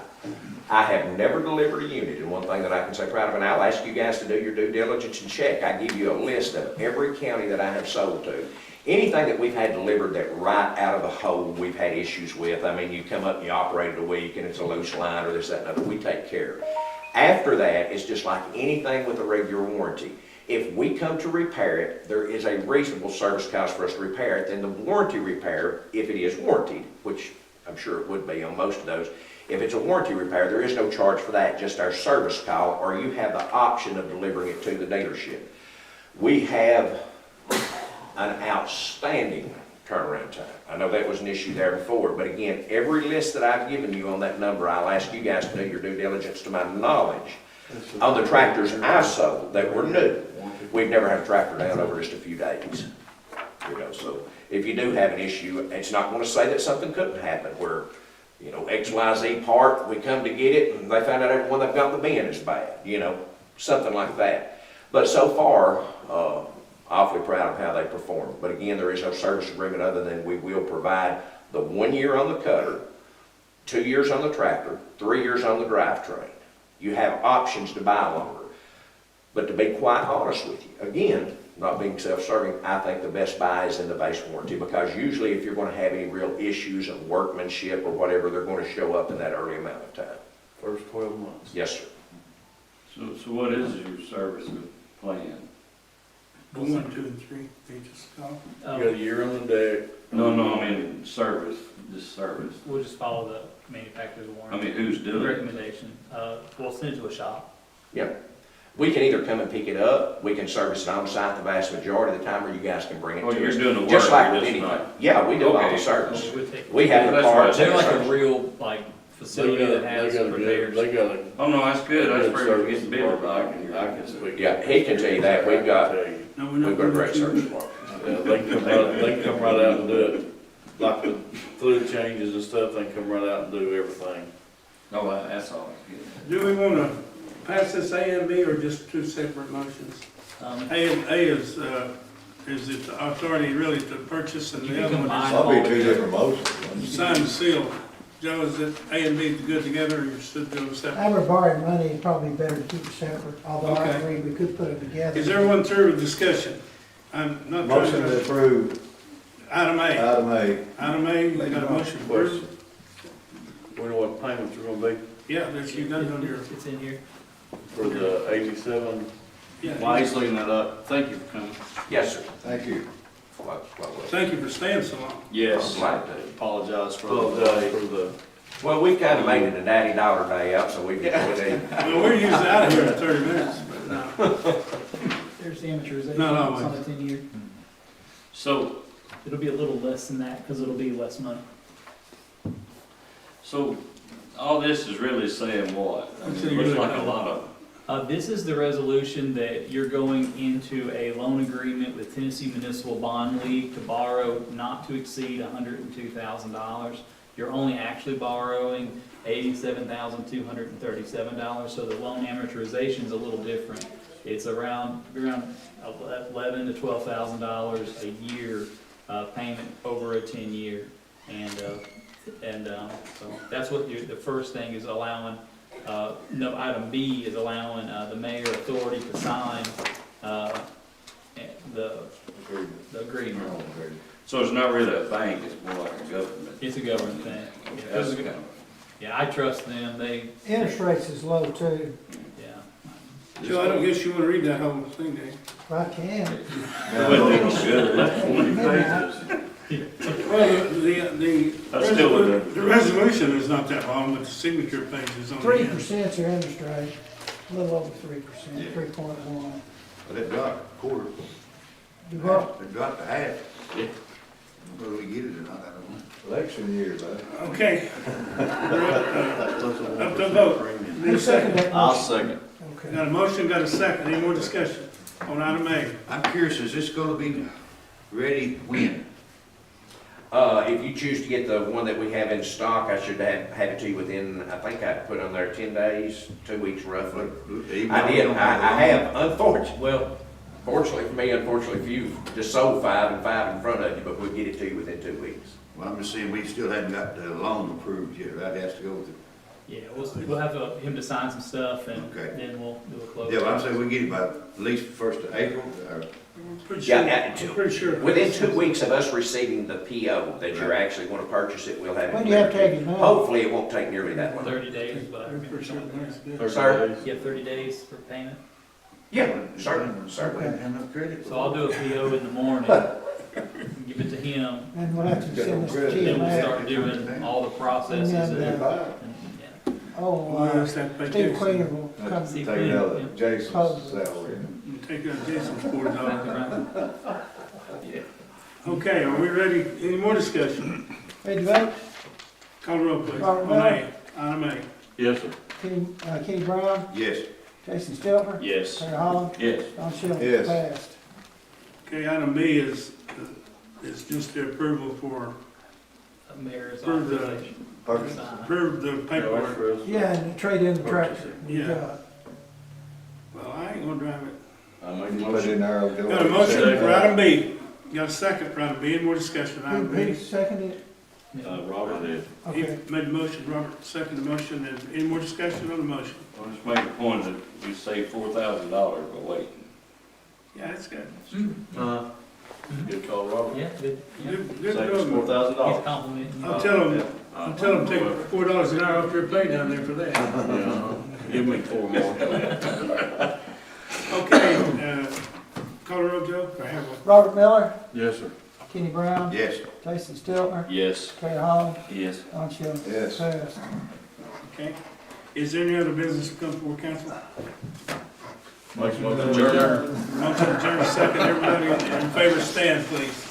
I have never delivered a unit, and one thing that I can say proud of, and I'll ask you guys to do your due diligence and check. I give you a list of every county that I have sold to. Anything that we've had delivered that right out of the hole we've had issues with, I mean, you come up and you operate it a week and it's a loose line or this, that, and other, we take care. After that, it's just like anything with a regular warranty. If we come to repair it, there is a reasonable service cost for us to repair it. Then the warranty repair, if it is warranted, which I'm sure it would be on most of those, if it's a warranty repair, there is no charge for that, just our service call, or you have the option of delivering it to the dealership. We have an outstanding turnaround time. I know that was an issue there before, but again, every list that I've given you on that number, I'll ask you guys to do your due diligence to my knowledge. On the tractors I sold that were new, we've never had a tractor down over just a few days. You know, so if you do have an issue, it's not going to say that something couldn't happen where, you know, XYZ part, we come to get it and they found out everyone they've got in the bin is bad, you know, something like that. But so far, awfully proud of how they perform. But again, there is no service agreement other than we will provide the 1 year on the cutter, 2 years on the tractor, 3 years on the drivetrain. You have options to buy longer. But to be quite honest with you, again, not being self-serving, I think the best buy is in the base warranty, because usually if you're going to have any real issues of workmanship or whatever, they're going to show up in that early amount of time. First 12 months. Yes, sir. So what is your service plan? 1, 2, and 3, they just call. You got a year on the deck. No, I mean service, just service. We'll just follow the manufacturer's I warranty. mean, who's doing it? Recommendation. We'll send it to a shop. Yep. We can either come and pick it up, we can service it on site the vast majority of the time, or you guys can bring it to us. Oh, you're doing the work, Just like you're with just anything. not- Yeah, we do all the Okay. service. We'll take- We have the That's parts. right. They're like a and the real, facility that has repairs. They got a. Oh, no, that's good, that's good where we're service getting bigger. department. I can speak. Yeah, he can tell you that. We've got- No, we're We've not got a going great to. service department. Yeah, they come right out and do it, like the fluid changes and stuff, they come right out and do everything. No, that's all good. Do we want to pass this A and B or just two separate motions? A is it the authority really to purchase, and You the can other one combine is all Probably two together. different motions. sign and seal. Joe, is it A and B good together, or you should do them separate? I were borrowing money, it's probably better to keep it separate, although I Okay. agree we could put it together. Is everyone through with discussion? I'm not trying Motion to to. approve, Item A. item A. Item A, we got a motion approved. We know what payments are gonna be Yeah, that's, you got it on your, It's in here. for the 87. yeah. While he's looking that up, thank you for coming. Yes, sir. Thank you. Thank you for staying so long. I'm glad to. Apologize for the. Well, we kind of made it a daddy daughter day out, so we can do it. Well, we're usually out of here in 30 minutes, but no. There's the amortization. Not It's always. on the 10 year. So, It'll be a little less than that because it'll be less money. so all this is really saying what? I mean, So it you're looks really like a lot of, This is the resolution that you're going into a loan agreement with Tennessee Municipal Bond League to borrow not to exceed $102,000. You're only actually borrowing $87,237, so the loan amortization is a little different. It's around $11,000 to $12,000 a year payment over a 10-year, and so that's what the first thing is allowing. No, item B is allowing the mayor authority to sign the agreement. so it's not really a bank, it's more like a government. It's a government thing. That's kind of, Yeah, I trust them. They, Interest rates is low too, yeah. Joe, I don't guess you want to read that whole thing, do you? I can. it wouldn't be good, that's 20 pages. Well, the I still would. the resolution is not that long, but the signature page is on the end. 3% your interest rate, a little over 3%, Yeah. 3.1. But it dropped a quarter. You what? It dropped a half. Yeah. Whether we get it or not, I don't know. Election year, bud. Okay. We're up to vote. Need a Who seconded second? that I'll motion? second. Okay. Got a motion, got a second. Any more discussion on item A? I'm curious, is this gonna be ready when? If you choose to get the one that we have in stock, I should have it to you within, I think I put on there 10 days, 2 weeks roughly. I did, I have, fortunately for me, unfortunately for you, just sold 5 and 5 in front of you, but we'll get it to you within 2 weeks. Well, I'm just saying, we still hadn't got the loan approved yet, right? It has to go with the, Yeah, we'll have him to sign some stuff and Okay. then we'll do a close. yeah, well, I'm saying we get it by at least 1st of April, or, Pretty sure, Yeah, I'm pretty sure. Within 2 weeks of us receiving the PO that you're actually gonna purchase it, we'll have it. When do you have to have your money? Hopefully, it won't take nearly that long. 30 days, but I'm pretty sure that's good. Sir? you have 30 days for payment. Yeah, certainly. Okay. and no credit. So I'll do a PO in the morning, give it to him, And we'll have to send this to then we'll GMA. start doing all the processes and, yeah. Oh, Well, that's that Steve vacation. Queener will come. See, Take it out yeah. of Jason's salary. You take out Jason's $40. Yeah. Okay, are we ready? Any more discussion? Ready to vote? Call the roll, please. Robert On Miller? A, item A. Yes, sir. Kenny Brown, Yes. Jason Stelter, Yes. Terry Holland, Yes. Don Shelby, Yes. passed. Okay, item B is just the approval for, Mayor's For the- authorization. Perfect. Sign. approve the paperwork. Yeah, and trade in the tractor. You Yeah. got. Well, I ain't gonna drive it. I make a Put it motion. in there. Got a motion for item B. Got a second for item B. Any more discussion on item Who B? seconded it? Robert did. He Okay. made the motion, Robert seconded the motion, and any more discussion on the motion? I'll just make a point that we saved $4,000 by waiting. Yeah, that's good. Good call, Robert. Yeah, good. Yeah. Good Saved us program. He's $4,000. complimenting you. I'll tell him take $4 an hour off their pay down there for that. Yeah. Give me 4 more. Okay, call the roll, Joe, or have one? Robert Miller, Yes, sir. Kenny Brown, Yes. Jason Stelter, Yes. Terry Holland, Yes. Don Shelby, Yes. passed. Okay. Is there any other business to come before council? Make a motion to adjourn. Motion adjourned, second. Everybody in favor, stand, please.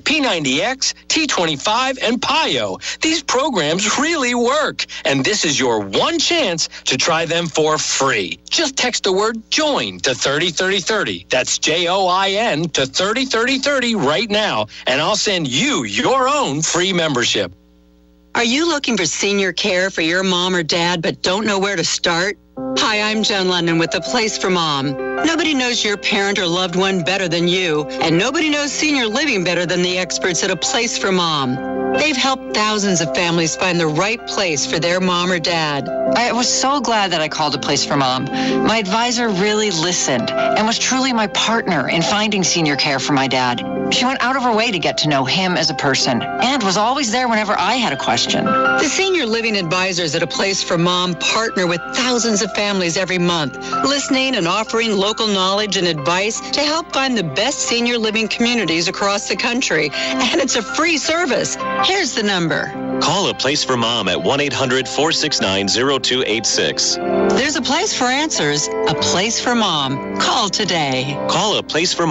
P90X, T25, and PIO. These programs really work, and this is your one chance to try them for free. Just text the word JOIN to 303030. That's JOIN to 303030 right now, and I'll send you your own free membership. Are you looking for senior care for your mom or dad but don't know where to start? Hi, I'm Jen London with A Place for Mom. Nobody knows your parent or loved one better than you, and nobody knows senior living better than the experts at A Place for Mom. They've helped thousands of families find the right place for their mom or dad. I was so glad that I called A Place for Mom. My advisor really listened and was truly my partner in finding senior care for my dad. She went out of her way to get to know him as a person and was always there whenever I had a question. The senior living advisors at A Place for Mom partner with thousands of families every month, listening and offering local knowledge and advice to help find the best senior living communities across the country. And it's a free service. Here's the number. Call A Place for Mom at 1-800-469-0286. There's a place for answers, a place for mom. Call today. Call A Place for Mom.